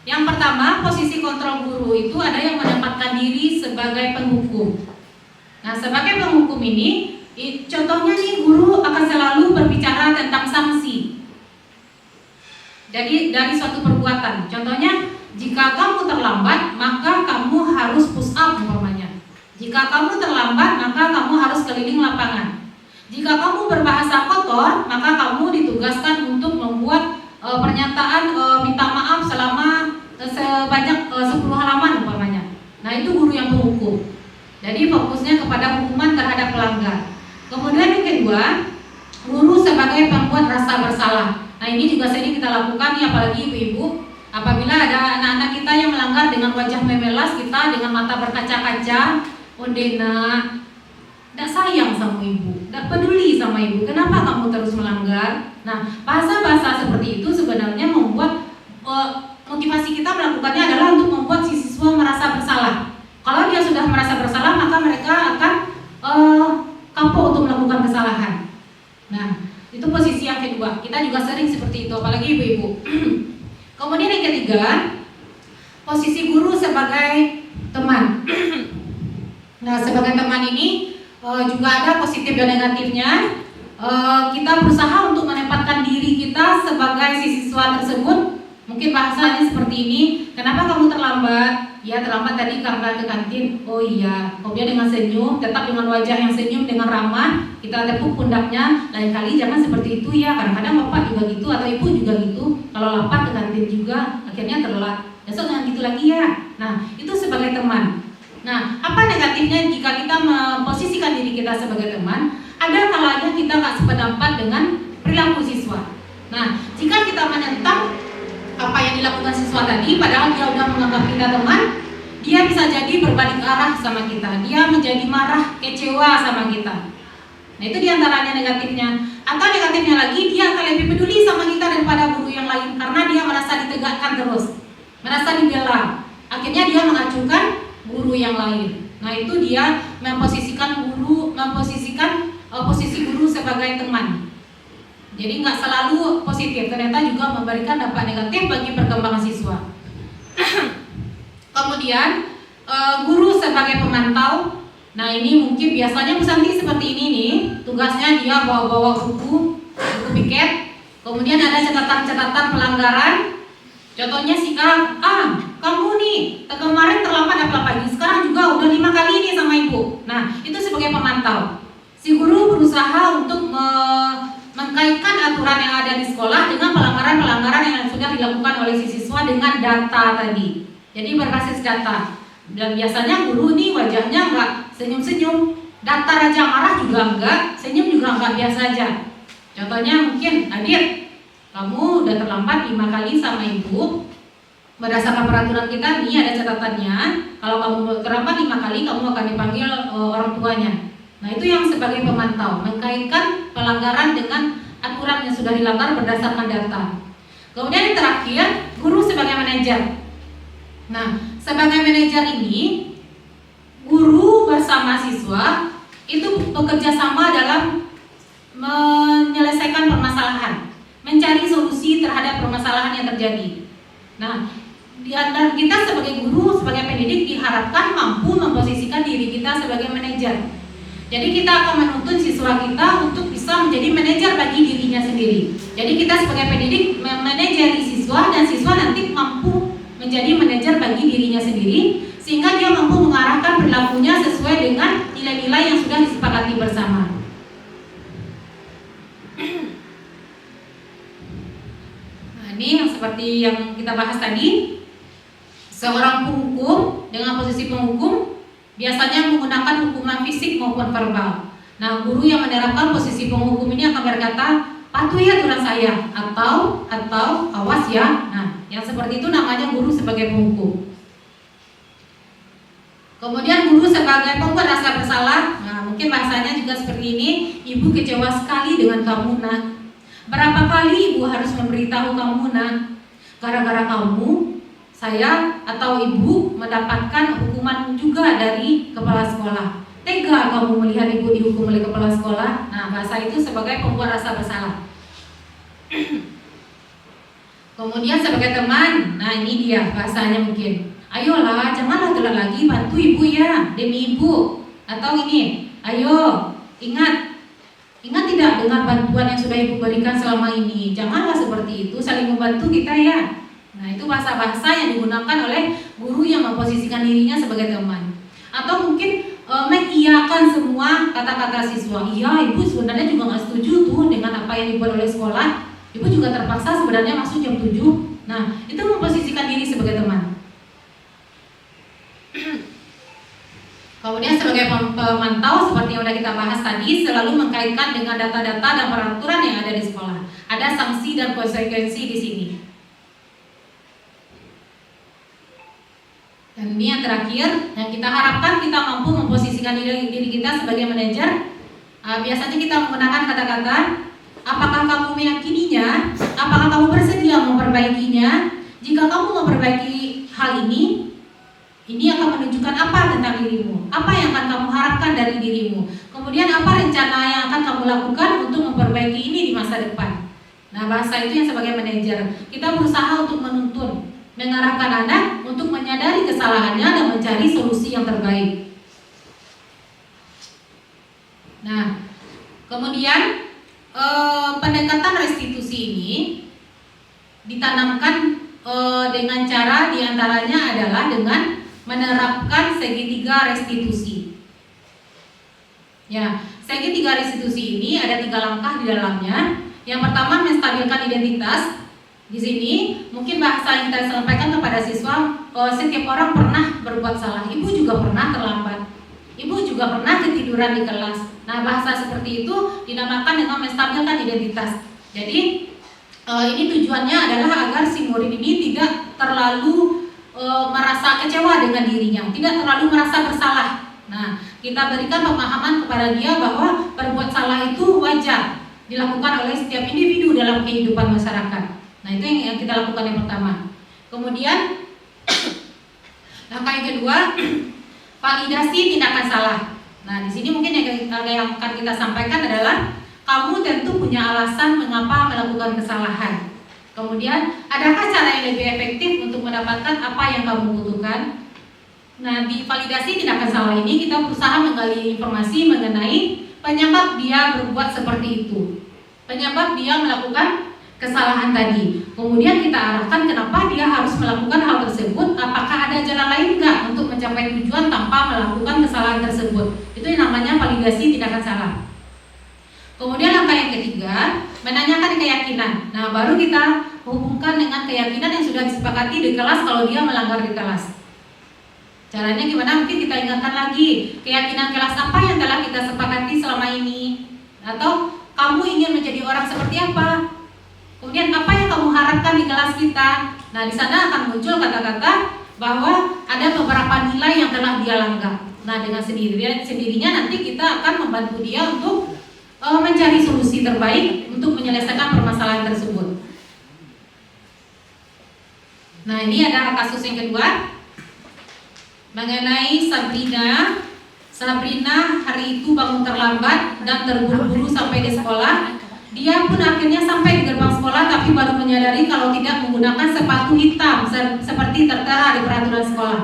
Yang pertama, posisi kontrol guru itu ada yang menempatkan diri sebagai penghukum. Nah, sebagai penghukum ini, contohnya nih, guru akan selalu berbicara tentang sanksi. Jadi dari suatu perbuatan, contohnya jika kamu terlambat, maka kamu harus push up umpamanya. Jika kamu terlambat, maka kamu harus keliling lapangan. Jika kamu berbahasa kotor, maka kamu ditugaskan untuk membuat pernyataan minta maaf selama sebanyak 10 halaman umpamanya. Nah, itu guru yang penghukum. Jadi fokusnya kepada hukuman terhadap pelanggar. Kemudian yang kedua, guru sebagai pembuat rasa bersalah. Nah, ini juga sering kita lakukan ya, apalagi ibu-ibu. Apabila ada anak-anak kita yang melanggar dengan wajah memelas, kita dengan mata berkaca-kaca, Ondena, tidak sayang sama ibu, tidak peduli sama ibu. Kenapa kamu terus melanggar? Nah, bahasa-bahasa seperti itu sebenarnya membuat motivasi kita melakukannya adalah untuk membuat si siswa merasa bersalah. Kalau dia sudah merasa bersalah, maka mereka akan kapok untuk melakukan kesalahan. Nah, itu posisi yang kedua. Kita juga sering seperti itu, apalagi ibu-ibu. Kemudian yang ketiga, posisi guru sebagai teman. Nah, sebagai teman ini juga ada positif dan negatifnya. Kita berusaha untuk menempatkan diri kita sebagai si siswa tersebut. Mungkin bahasanya seperti ini, kenapa kamu terlambat? Ya, terlambat tadi karena ke kantin. Oh iya, kemudian dengan senyum, tetap dengan wajah yang senyum, dengan ramah, kita tepuk pundaknya. Lain kali jangan seperti itu ya, kadang-kadang bapak juga gitu atau ibu juga gitu. Kalau lapar ke kantin juga, akhirnya telat. Besok jangan gitu lagi ya. Nah, itu sebagai teman. Nah, apa negatifnya jika kita memposisikan diri kita sebagai teman? Ada kalanya kita nggak sependapat dengan perilaku siswa. Nah, jika kita menentang apa yang dilakukan siswa tadi, padahal dia udah menganggap kita teman, dia bisa jadi berbalik arah sama kita. Dia menjadi marah, kecewa sama kita. Nah, itu diantaranya negatifnya. Atau negatifnya lagi, dia akan lebih peduli sama kita daripada guru yang lain karena dia merasa ditegakkan terus, merasa dibela. Akhirnya dia mengacukan guru yang lain. Nah, itu dia memposisikan posisi guru sebagai teman. Jadi nggak selalu positif, ternyata juga memberikan dampak negatif bagi perkembangan siswa. Kemudian guru sebagai pemantau. Nah, ini mungkin biasanya Bu Santi seperti ini nih, tugasnya dia bawa-bawa buku piket. Kemudian ada catatan-catatan pelanggaran. Contohnya si A, kamu nih kemarin terlambat apa pagi, sekarang juga udah 5 kali nih sama ibu. Nah, itu sebagai pemantau. Si guru berusaha untuk mengkaitkan aturan yang ada di sekolah dengan pelanggaran-pelanggaran yang sudah dilakukan oleh si siswa dengan data tadi. Jadi berbasis data. Dan biasanya guru nih wajahnya enggak senyum-senyum, datar aja, marah juga enggak, senyum juga enggak, biasa aja. Contohnya mungkin, Adit, kamu udah terlambat 5 kali sama ibu. Berdasarkan peraturan kita, ini ada catatannya. Kalau kamu terlambat 5 kali, kamu akan dipanggil orang tuanya. Nah, itu yang sebagai pemantau, mengkaitkan pelanggaran dengan aturan yang sudah dilanggar berdasarkan data. Kemudian yang terakhir, guru sebagai manajer. Nah, sebagai manajer ini, guru bersama siswa itu bekerja sama dalam menyelesaikan permasalahan, mencari solusi terhadap permasalahan yang terjadi. Nah, kita sebagai guru, sebagai pendidik diharapkan mampu memposisikan diri kita sebagai manajer. Jadi kita akan menuntun siswa kita untuk bisa menjadi manajer bagi dirinya sendiri. Jadi kita sebagai pendidik memanajeri siswa dan siswa nanti mampu menjadi manajer bagi dirinya sendiri sehingga dia mampu mengarahkan perilakunya sesuai dengan nilai-nilai yang sudah disepakati bersama. Nah, ini yang seperti yang kita bahas tadi. Seorang penghukum dengan posisi penghukum biasanya menggunakan hukuman fisik maupun verbal. Nah, guru yang menerapkan posisi penghukum ini akan berkata, patuhi aturan saya atau awas ya. Nah, yang seperti itu namanya guru sebagai penghukum. Kemudian guru sebagai pembuat rasa bersalah. Nah, mungkin bahasanya juga seperti ini. Ibu kecewa sekali dengan kamu, Nak. Berapa kali ibu harus memberitahu kamu, Nak? gara-gara kamu, saya atau ibu mendapatkan hukuman juga dari kepala sekolah. Tega kamu melihat ibu dihukum oleh kepala sekolah. Nah, bahasa itu sebagai pembuat rasa bersalah. Kemudian sebagai teman, nah ini dia bahasanya mungkin. Ayolah, janganlah telat lagi, bantu ibu ya, demi ibu. Atau ini, ayo, ingat tidak dengan bantuan yang sudah ibu berikan selama ini. Janganlah seperti itu, saling membantu kita ya. Nah, itu bahasa-bahasa yang digunakan oleh guru yang memposisikan dirinya sebagai teman. Atau mungkin mengiyakan semua kata-kata siswa. Iya, ibu sebenarnya juga nggak setuju tuh dengan apa yang dibuat oleh sekolah. Ibu juga terpaksa sebenarnya masuk jam 7. Nah, itu memposisikan diri sebagai teman. Kemudian sebagai pemantau seperti yang sudah kita bahas tadi, selalu mengkaitkan dengan data-data dan peraturan yang ada di sekolah. Ada sanksi dan konsekuensi di sini. Dan ini yang terakhir, yang kita harapkan kita mampu memposisikan diri kita sebagai manajer. Biasanya kita menggunakan kata-kata, apakah kamu meyakininya? Apakah kamu bersedia memperbaikinya? Jika kamu memperbaiki hal ini akan menunjukkan apa tentang dirimu, apa yang akan kamu harapkan dari dirimu. Kemudian apa rencana yang akan kamu lakukan untuk memperbaiki ini di masa depan. Nah, bahasa itu yang sebagai manajer. Kita berusaha untuk menuntun, mengarahkan anak untuk menyadari kesalahannya dan mencari solusi yang terbaik. Nah, kemudian pendekatan restitusi ini ditanamkan dengan cara diantaranya adalah dengan menerapkan segitiga restitusi. Ya, segitiga restitusi ini ada 3 langkah di dalamnya. Yang pertama, menstabilkan identitas. Di sini mungkin bahasa yang kita sampaikan kepada siswa, setiap orang pernah berbuat salah. Ibu juga pernah terlambat. Ibu juga pernah ketiduran di kelas. Nah, bahasa seperti itu dinamakan dengan menstabilkan identitas. Jadi ini tujuannya adalah agar si murid ini tidak terlalu merasa kecewa dengan dirinya, tidak terlalu merasa bersalah. Nah, kita berikan pemahaman kepada dia bahwa berbuat salah itu wajar dilakukan oleh setiap individu dalam kehidupan masyarakat. Nah, itu yang kita lakukan yang pertama. Kemudian langkah yang kedua, validasi tindakan salah. Nah, di sini mungkin yang akan kita sampaikan adalah kamu tentu punya alasan mengapa melakukan kesalahan. Kemudian, adakah cara yang lebih efektif untuk mendapatkan apa yang kamu butuhkan? Nah, di validasi tindakan salah ini kita berusaha menggali informasi mengenai penyebab dia berbuat seperti itu, penyebab dia melakukan kesalahan tadi. Kemudian kita arahkan kenapa dia harus melakukan hal tersebut. Apakah ada jalan lain enggak untuk mencapai tujuan tanpa melakukan kesalahan tersebut? Itu yang namanya validasi tindakan salah. Kemudian langkah yang ketiga, menanyakan keyakinan. Nah, baru kita hubungkan dengan keyakinan yang sudah disepakati di kelas kalau dia melanggar di kelas. Caranya gimana? Mungkin kita ingatkan lagi keyakinan kelas apa yang telah kita sepakati selama ini. Atau kamu ingin menjadi orang seperti apa? Kemudian apa yang kamu harapkan di kelas kita? Nah, di sana akan muncul kata-kata bahwa ada beberapa nilai yang telah dia langgar. Nah, dengan sendirinya nanti kita akan membantu dia untuk mencari solusi terbaik untuk menyelesaikan permasalahan tersebut. Nah, ini ada kasus yang kedua mengenai Sabrina. Sabrina hari itu bangun terlambat dan terburu-buru sampai di sekolah. Dia pun akhirnya sampai di gerbang sekolah tapi baru menyadari kalau tidak menggunakan sepatu hitam seperti tertera di peraturan sekolah.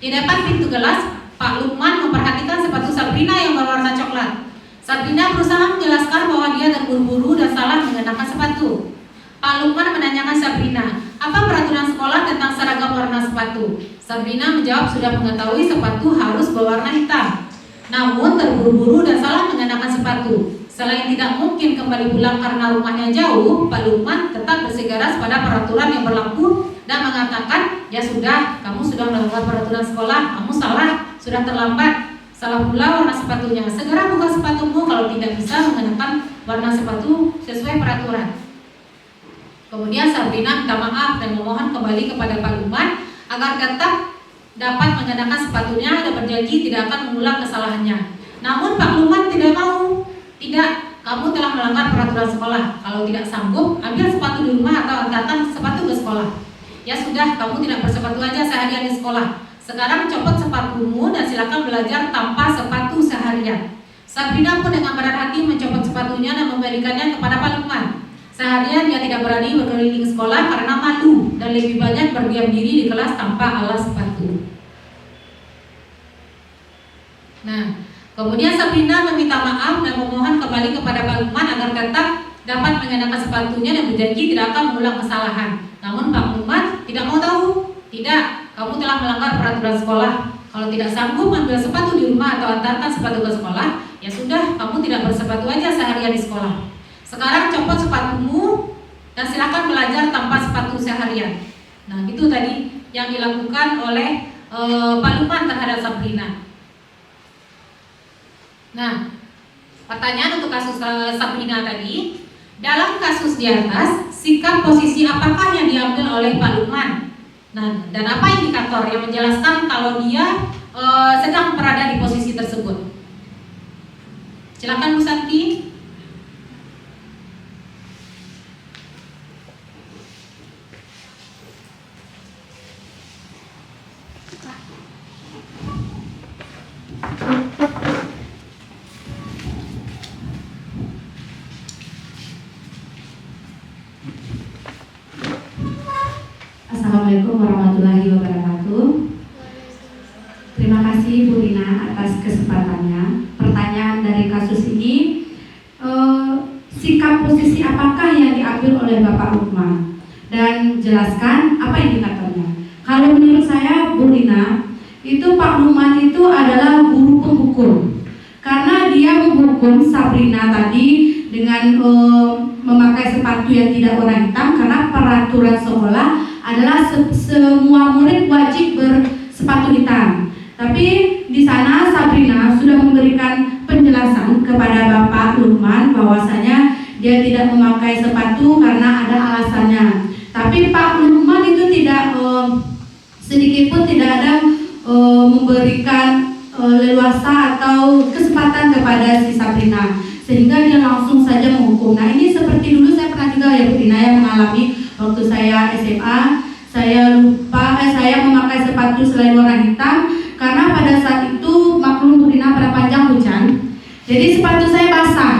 Di depan pintu kelas, Pak Lukman memperhatikan sepatu Sabrina yang berwarna coklat. Sabrina berusaha menjelaskan bahwa dia terburu-buru dan salah mengenakan sepatu. Pak Lukman menanyakan Sabrina, apa peraturan sekolah tentang seragam warna sepatu? Sabrina menjawab sudah mengetahui sepatu harus berwarna hitam. Namun terburu-buru dan salah mengenakan sepatu. Selain tidak mungkin kembali pulang karena rumahnya jauh, Pak Lukman tetap bersikeras pada peraturan yang berlaku dan mengatakan, ya sudah, kamu sudah melanggar peraturan sekolah, kamu salah, sudah terlambat. Salah pula warna sepatunya. Segera buka sepatumu kalau tidak bisa mengenakan warna sepatu sesuai peraturan. Kemudian Sabrina minta maaf dan memohon kembali kepada Pak Lukman agar tetap dapat mengenakan sepatunya dan berjanji tidak akan mengulang kesalahannya. Namun Pak Lukman tidak mau. Tidak, kamu telah melanggar peraturan sekolah. Kalau tidak sanggup, ambil sepatu di rumah atau antarkan sepatu ke sekolah. Ya sudah, kamu tidak bersepatu aja seharian di sekolah. Sekarang copot sepatumu dan silakan belajar tanpa sepatu seharian. Sabrina pun dengan berat hati mencopot sepatunya dan memberikannya kepada Pak Lukman. Seharian dia tidak berani berkeliling sekolah karena malu dan lebih banyak berdiam diri di kelas tanpa alas sepatu. Nah, kemudian Sabrina meminta maaf dan memohon kembali kepada Pak Lukman agar tetap dapat mengenakan sepatunya dan berjanji tidak akan mengulang kesalahan. Namun Pak Lukman tidak mau tahu. Tidak, kamu telah melanggar peraturan sekolah. Kalau tidak sanggup ambil sepatu di rumah atau antarkan sepatu ke sekolah, ya sudah, kamu tidak bersepatu aja seharian di sekolah. Sekarang copot sepatumu dan silakan belajar tanpa sepatu seharian. Nah, itu tadi yang dilakukan oleh Pak Lukman terhadap Sabrina. Nah, pertanyaan untuk kasus Sabrina tadi, dalam kasus di atas, sikap posisi apakah yang diambil oleh Pak Lukman? Nah, dan apa indikator yang menjelaskan kalau dia sedang berada di posisi tersebut? Silakan Bu Santi. Assalamualaikum warahmatullahi wabarakatuh. Terima kasih Bu Rina atas kesempatannya. Pertanyaan dari kasus ini, sikap posisi apakah yang diambil oleh Bapak Lukman? Dan jelaskan apa indikatornya. Kalau menurut saya Bu Rina, itu Pak Lukman itu adalah guru penghukum. Karena dia menghukum Sabrina tadi dengan memakai sepatu yang tidak warna hitam, karena peraturan sekolah adalah semua murid wajib bersepatu hitam. Tapi di sana Sabrina sudah memberikan penjelasan kepada Bapak Lukman bahwasanya dia tidak memakai sepatu karena ada alasannya. Tapi Pak Lukman itu tidak sedikit pun tidak ada memberikan leluasa atau kesempatan kepada si Sabrina, sehingga dia langsung saja menghukum. Nah, ini seperti dulu saya pernah juga ya Bu Rina yang mengalami waktu saya SMA, saya lupa saya memakai sepatu selain warna hitam karena pada saat itu maklum Bu Rina pada panjang hujan. Jadi sepatu saya basah.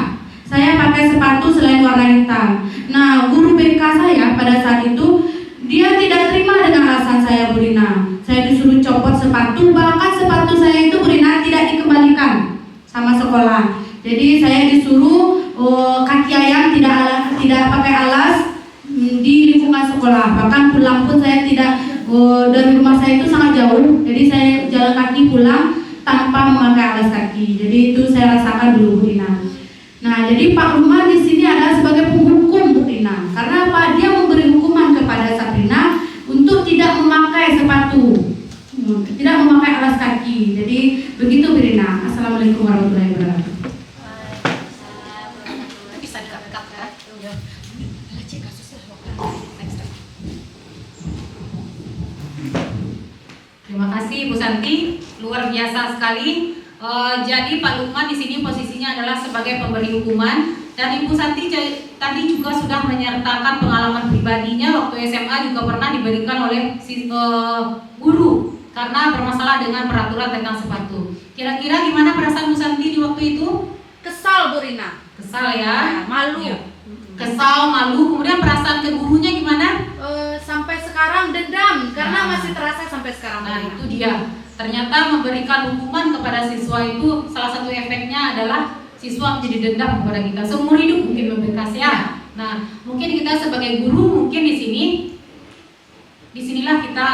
Saya pakai sepatu selain warna hitam. Nah, guru BK saya pada saat itu dia tidak terima dengan alasan saya Bu Rina. Saya disuruh copot sepatu, bahkan sepatu saya itu Bu Rina tidak dikembalikan sama sekolah. Jadi saya disuruh kaki ayam tidak pakai alas di lingkungan sekolah. Bahkan pulang pun saya tidak dari rumah saya itu sangat jauh. Jadi saya jalan kaki pulang tanpa memakai alas kaki. Jadi itu saya rasakan dulu Bu Rina. Nah, jadi Pak Lukman di sini adalah sebagai penghukum Bu Rina. Karena apa? Dia memberi hukuman kepada Sabrina untuk tidak memakai sepatu, tidak memakai alas kaki. Jadi begitu Bu Rina. Assalamualaikum warahmatullahi wabarakatuh. Bisa dekat-dekat ya. Terima kasih Bu Santi, luar biasa sekali. Jadi Pak Lukman di sini posisinya adalah sebagai pemberi hukuman, dan Ibu Santi tadi juga sudah menyertakan pengalaman pribadinya waktu SMA juga pernah diberikan oleh guru karena bermasalah dengan peraturan tentang sepatu. Kira-kira gimana perasaan Bu Santi di waktu itu? Kesal Bu Rina. Kesal ya, Malu. Ya. Kesal, malu. Kemudian perasaan ke gurunya gimana? Sampai sekarang dendam karena masih terasa sampai sekarang. Nah, itu dia. Ternyata memberikan hukuman kepada siswa itu salah satu efeknya adalah siswa menjadi dendam kepada kita seumur hidup, mungkin membekas ya. Nah, mungkin kita sebagai guru mungkin disinilah kita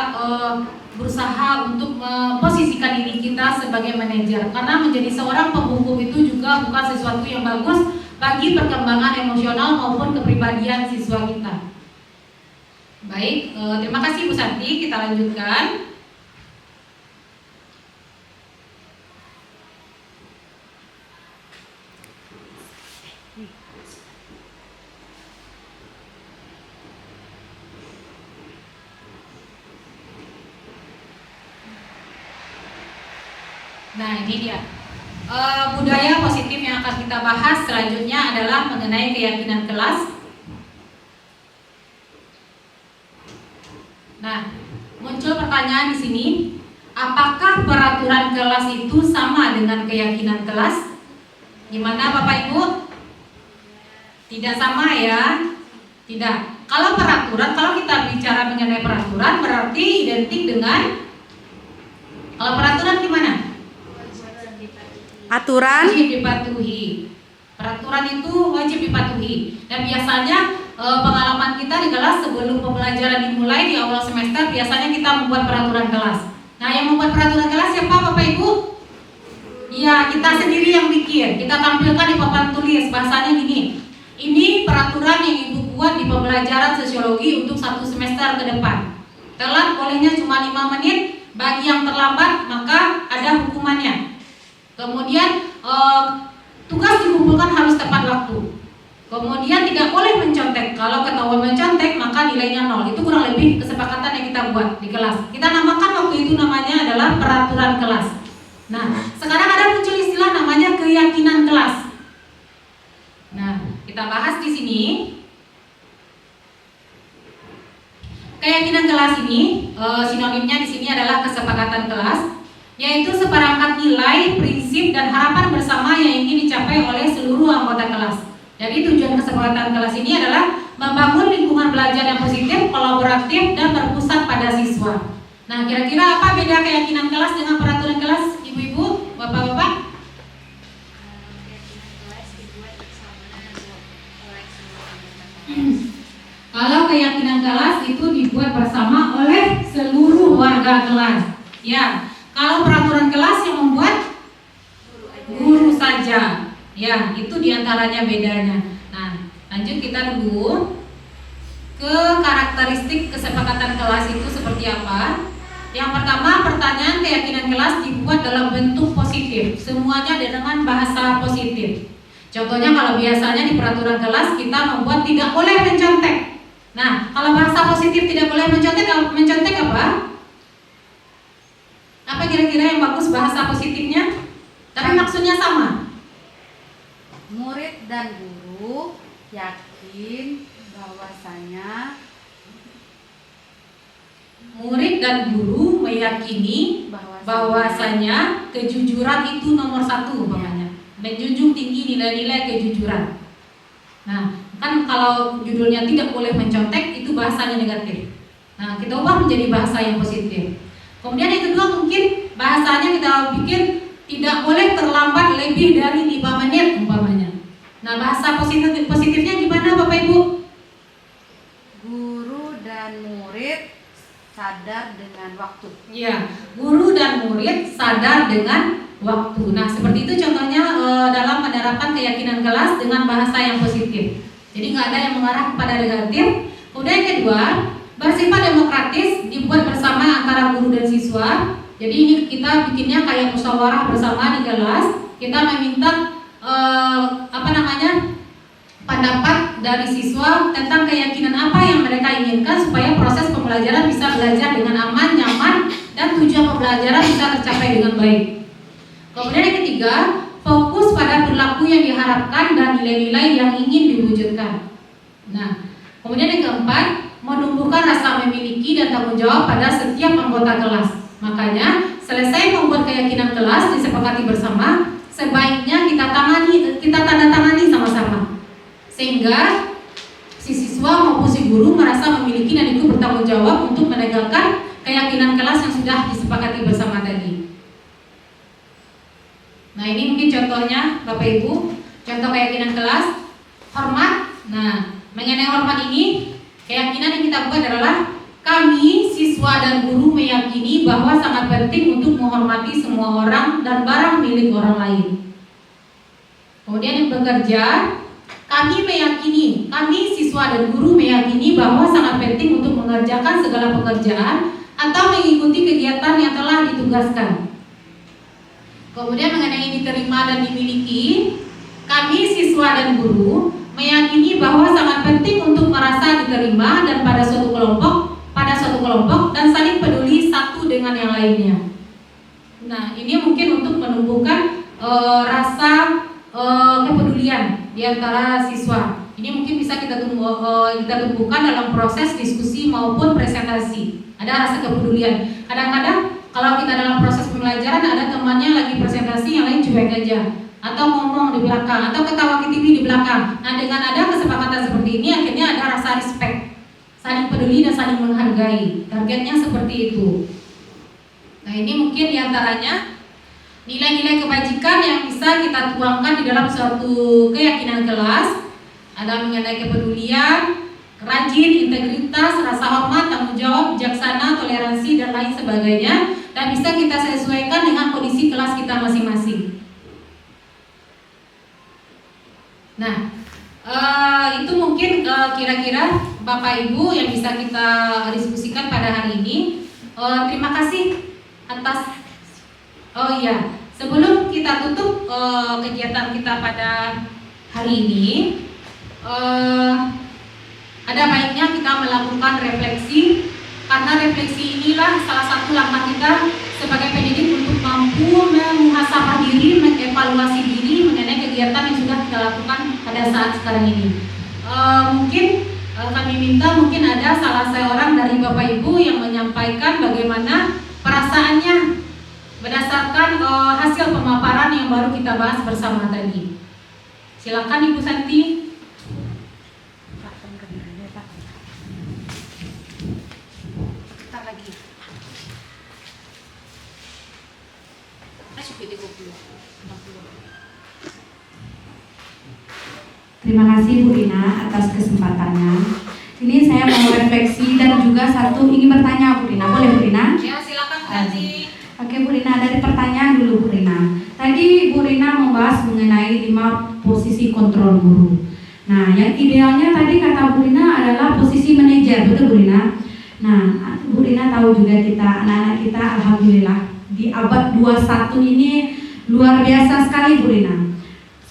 berusaha untuk memposisikan diri kita sebagai manajer, karena menjadi seorang penghukum itu juga bukan sesuatu yang bagus bagi perkembangan emosional maupun kepribadian siswa kita. Baik, terima kasih Bu Santi. Kita lanjutkan. Nah, ini dia budaya positif yang akan kita bahas selanjutnya adalah mengenai keyakinan kelas. Nah, muncul pertanyaan di sini, apakah peraturan kelas itu sama dengan keyakinan kelas? Gimana Bapak Ibu? Tidak sama ya? Tidak. Kalau peraturan, kalau kita bicara mengenai peraturan berarti identik dengan, kalau peraturan gimana? Aturan Wajib dipatuhi. Peraturan itu wajib dipatuhi. Dan biasanya pengalaman kita di kelas sebelum pembelajaran dimulai di awal semester biasanya kita membuat peraturan kelas. Nah, yang membuat peraturan kelas siapa Bapak Ibu? Iya, kita sendiri yang bikin. Kita tampilkan di papan tulis. Bahasanya gini. Ini peraturan yang Ibu buat di pembelajaran sosiologi untuk 1 semester ke depan. Telat bolehnya cuma 5 menit. Bagi yang terlambat maka ada hukumannya. Kemudian tugas dikumpulkan harus tepat waktu. Kemudian tidak boleh mencontek. Kalau ketahuan mencontek maka nilainya 0. Itu kurang lebih kesepakatan yang kita buat di kelas. Kita namakan waktu itu namanya adalah peraturan kelas. Nah, sekarang ada muncul istilah namanya keyakinan kelas. Nah, kita bahas di sini. Keyakinan kelas ini sinonimnya di sini adalah kesepakatan kelas, yaitu seperangkat nilai, prinsip, dan harapan bersama yang ingin dicapai oleh seluruh anggota kelas. Jadi tujuan kesepakatan kelas ini adalah membangun lingkungan belajar yang positif, kolaboratif, dan berpusat pada siswa. Nah, kira-kira apa beda keyakinan kelas dengan peraturan kelas, Ibu-ibu, Bapak-bapak? Kalau keyakinan kelas itu dibuat bersama oleh seluruh warga kelas. Ya, kalau peraturan kelas yang membuat guru saja. Ya, itu diantaranya bedanya. Nah, lanjut kita dulu ke karakteristik kesepakatan kelas itu seperti apa. Yang pertama, pertanyaan keyakinan kelas dibuat dalam bentuk positif. Semuanya dengan bahasa positif. Contohnya kalau biasanya di peraturan kelas kita membuat tidak boleh mencontek. Nah, kalau bahasa positif tidak boleh mencontek apa? Apa kira-kira yang bagus bahasa positifnya? Tapi maksudnya sama. murid dan guru yakin bahwasanya Murid dan guru meyakini bahwasanya kejujuran itu nomor 1 umpamanya. Menjunjung tinggi nilai-nilai kejujuran. Nah, kan kalau judulnya tidak boleh mencontek itu bahasanya negatif. Nah, kita ubah menjadi bahasa yang positif. Kemudian yang kedua mungkin bahasanya kita bikin tidak boleh terlambat lebih dari 5 menit umpamanya. Nah, bahasa positifnya gimana Bapak Ibu? guru dan murid sadar dengan waktu. Ya, guru dan murid sadar dengan waktu. Nah, seperti itu contohnya dalam menerapkan keyakinan kelas dengan bahasa yang positif. Jadi nggak ada yang mengarah kepada negatif. Kemudian yang kedua, bersifat demokratis, dibuat bersama antara guru dan siswa. Jadi ini kita bikinnya kayak musyawarah bersama di kelas. Kita meminta pendapat dari siswa tentang keyakinan apa yang mereka inginkan supaya proses pembelajaran bisa belajar dengan aman, nyaman, dan tujuan pembelajaran bisa tercapai dengan baik. Kemudian yang ketiga, fokus pada perilaku yang diharapkan dan nilai-nilai yang ingin diwujudkan. Nah, kemudian yang keempat, menumbuhkan rasa memiliki dan tanggung jawab pada setiap anggota kelas. Makanya, selesai membuat keyakinan kelas disepakati bersama, sebaiknya kita tanda tangani sama-sama. Sehingga si siswa maupun si guru merasa memiliki dan ikut bertanggung jawab untuk menegakkan keyakinan kelas yang sudah disepakati bersama tadi. Nah, ini mungkin contohnya Bapak Ibu, contoh keyakinan kelas. Hormat. Nah, mengenai hormat ini, keyakinan yang kita buat adalah kami, siswa dan guru meyakini bahwa sangat penting untuk menghormati semua orang dan barang milik orang lain. Kemudian yang bekerja, kami siswa dan guru meyakini bahwa sangat penting untuk mengerjakan segala pekerjaan atau mengikuti kegiatan yang telah ditugaskan. Kemudian mengenai diterima dan dimiliki, kami siswa dan guru meyakini bahwa sangat penting untuk merasa diterima dan pada suatu kelompok dan saling peduli satu dengan yang lainnya. Nah, ini mungkin untuk menumbuhkan rasa kepedulian di antara siswa. Ini mungkin bisa kita tumbuhkan dalam proses diskusi maupun presentasi. Ada rasa kepedulian. Kadang-kadang kalau kita dalam proses pembelajaran ada temannya lagi presentasi, yang lain cuek aja, atau ngomong di belakang, atau ketawa ketiwi di belakang. Nah, dengan ada kesepakatan seperti ini, akhirnya ada rasa respect, saling peduli dan saling menghargai. Targetnya seperti itu. Nah, ini mungkin diantaranya nilai-nilai kebajikan yang bisa kita tuangkan di dalam suatu keyakinan kelas. Ada mengenai kepedulian, rajin, integritas, rasa hormat, tanggung jawab, bijaksana, toleransi, dan lain sebagainya. Dan bisa kita sesuaikan dengan kondisi kelas kita masing-masing. Nah, itu mungkin kira-kira Bapak Ibu yang bisa kita diskusikan pada hari ini. Terima kasih atas. Oh iya, sebelum kita tutup kegiatan kita pada hari ini, ada baiknya kita melakukan refleksi, karena refleksi inilah salah satu langkah kita sebagai pendidik untuk mampu memuhasabah diri, mengevaluasi diri mengenai kegiatan yang sudah kita lakukan pada saat sekarang ini. Mungkin kami minta mungkin ada salah seorang dari Bapak Ibu yang menyampaikan bagaimana perasaannya berdasarkan hasil pemaparan yang baru kita bahas bersama tadi. Silakan Ibu Santi. Terima kasih Bu Rina atas kesempatannya. Ini saya mau refleksi dan juga satu ingin bertanya Bu Rina. Boleh Bu Rina? Ya, silakan Bu Santi. Oke Bu Rina, dari pertanyaan dulu Bu Rina. Tadi Bu Rina membahas mengenai 5 posisi kontrol guru. Nah, yang idealnya tadi kata Bu Rina adalah posisi manajer, betul Bu Rina? Nah, Bu Rina tahu juga kita, anak-anak kita alhamdulillah di abad 21 ini luar biasa sekali Bu Rina.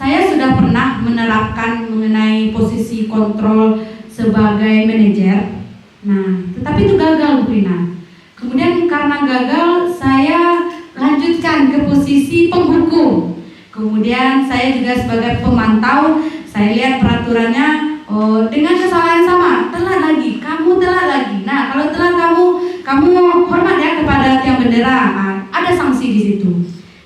Saya sudah pernah menerapkan mengenai posisi kontrol sebagai manajer. Nah, tetapi itu gagal Bu Rina. Kemudian karena gagal, saya lanjutkan ke posisi penghukum. Kemudian saya juga sebagai pemantau, saya lihat peraturannya dengan kesalahan sama, telat lagi, kamu telat lagi. Nah, kalau telat kamu hormat ya kepada tiang bendera. Nah, ada sanksi di situ.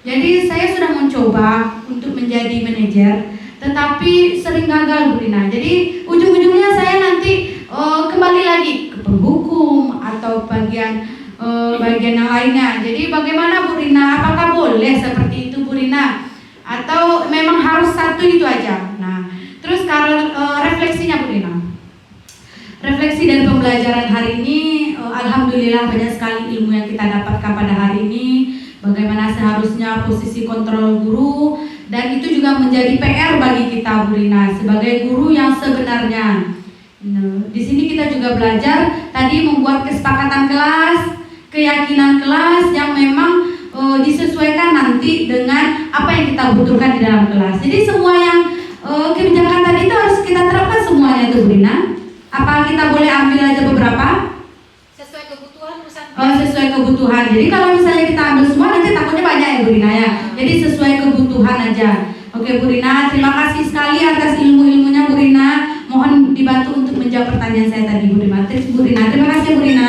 Jadi saya sudah mencoba untuk menjadi manajer, tetapi sering gagal Bu Rina. Jadi ujung-ujungnya saya nanti kembali lagi ke penghukum atau bagian yang lainnya. Jadi bagaimana Bu Rina? Apakah boleh seperti itu Bu Rina? Atau memang harus satu itu aja? Nah, terus kalau refleksinya Bu Rina. Refleksi dari pembelajaran hari ini, alhamdulillah banyak sekali ilmu yang kita dapatkan pada hari ini. Bagaimana seharusnya posisi kontrol guru, dan itu juga menjadi PR bagi kita Bu Rina sebagai guru yang sebenarnya. Nah, di sini kita juga belajar tadi membuat kesepakatan kelas, keyakinan kelas yang memang disesuaikan nanti dengan apa yang kita butuhkan di dalam kelas. Jadi semua yang kebijakan tadi itu harus kita terapkan semuanya itu Bu Rina. Apa kita boleh ambil aja beberapa? Sesuai kebutuhan Bu Santi. Sesuai kebutuhan. Jadi kalau misalnya kita ambil semua nanti takutnya banyak ya Bu Rina ya. Jadi sesuai kebutuhan aja. Oke Bu Rina, terima kasih sekali atas ilmu-ilmunya Bu Rina. Mohon dibantu untuk menjawab pertanyaan saya tadi Bu Rina. Terima kasih Bu Rina.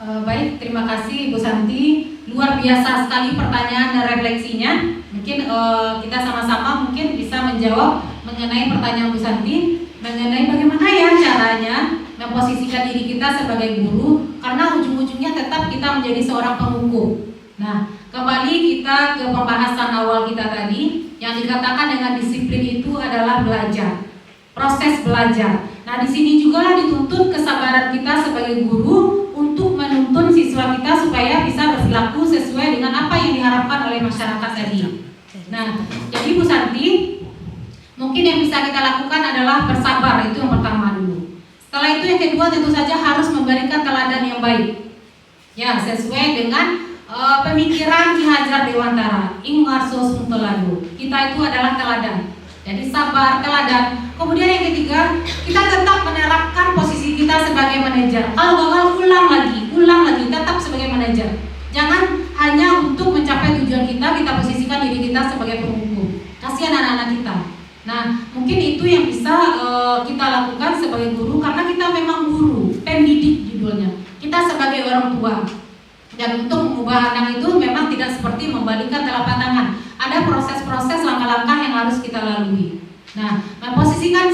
Baik, terima kasih Ibu Santi. Luar biasa sekali pertanyaan dan refleksinya. Mungkin kita sama-sama mungkin bisa menjawab mengenai pertanyaan Bu Santi, mengenai bagaimana ya caranya memposisikan diri kita sebagai guru, karena ujung-ujungnya tetap kita menjadi seorang penghukum. Nah, kembali kita ke pembahasan awal kita tadi, yang dikatakan dengan disiplin itu adalah belajar, proses belajar. Nah, di sini juga dituntut kesabaran kita sebagai guru untuk menuntun siswa kita supaya bisa berlaku sesuai dengan apa yang diharapkan oleh masyarakat tadi. Nah, jadi Bu Santi, mungkin yang bisa kita lakukan adalah bersabar, itu yang pertama dulu. Setelah itu yang kedua tentu saja harus memberikan teladan yang baik. Ya, sesuai dengan pemikiran Ki Hajar Dewantara, Ingarso Sunteladu. Kita itu adalah teladan. Jadi sabar, teladan. Kemudian yang ketiga, kita tetap menerapkan posisi kita sebagai manajer. Kalau gagal ulang lagi, tetap sebagai manajer. Jangan hanya untuk mencapai tujuan kita posisikan diri kita sebagai penghukum. Kasihan anak-anak kita. Nah, mungkin itu yang bisa kita lakukan sebagai guru, karena kita memang guru, pendidik judulnya. Kita sebagai orang tua. Dan untuk mengubah anak itu memang tidak seperti membalikkan telapak tangan. Ada proses-proses langkah-langkah yang harus kita lalui. Nah, memposisikan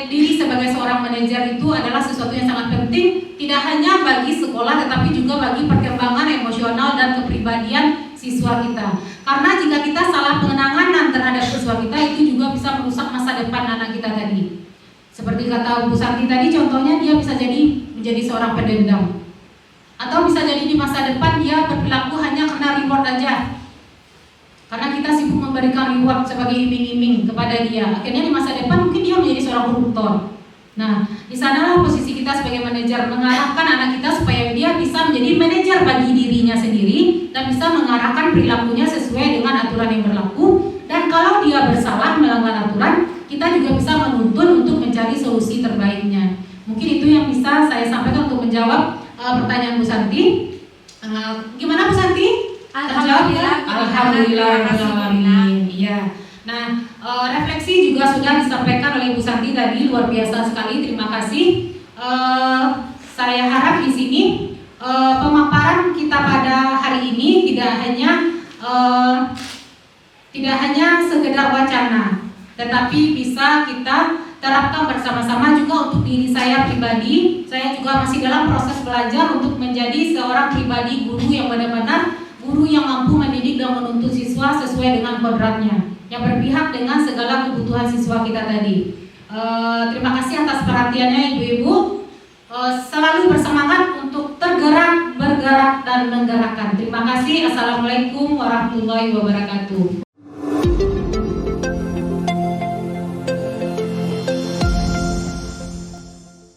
diri sebagai seorang manajer itu adalah sesuatu yang sangat penting, tidak hanya bagi sekolah tetapi juga bagi perkembangan emosional dan kepribadian siswa kita. Karena jika kita salah pengenangan terhadap siswa kita, itu juga bisa merusak masa depan anak kita tadi. Seperti kata Bu Santi tadi, contohnya dia bisa menjadi seorang pendendam. Atau bisa jadi di masa depan dia berperilaku hanya karena reward aja. Karena kita sibuk memberikan reward sebagai iming-iming kepada dia. Akhirnya di masa depan mungkin dia menjadi seorang koruptor. Nah, di sanalah posisi kita sebagai manajer, mengarahkan anak kita supaya dia bisa menjadi manajer bagi dirinya sendiri dan bisa mengarahkan perilakunya sesuai dengan aturan yang berlaku. Dan kalau dia bersalah melanggar aturan, kita juga bisa menuntun untuk mencari solusi terbaiknya. Mungkin itu yang bisa saya sampaikan untuk menjawab pertanyaan Bu Santi. Gimana Bu Santi? Alhamdulillah. Alhamdulillah. Iya. Nah, refleksi juga sudah disampaikan oleh Bu Santi tadi, luar biasa sekali. Terima kasih. Saya harap di sini pemaparan kita pada hari ini tidak hanya sekedar wacana, tetapi bisa kita terapkan bersama-sama juga untuk diri saya pribadi. Saya juga masih dalam proses belajar untuk menjadi seorang pribadi guru yang benar-benar guru yang mampu mendidik dan menuntun siswa sesuai dengan kodratnya, yang berpihak dengan segala kebutuhan siswa kita tadi. Terima kasih atas perhatiannya Ibu-Ibu. Selalu bersemangat untuk tergerak, bergerak, dan menggerakkan. Terima kasih. Assalamualaikum warahmatullahi wabarakatuh.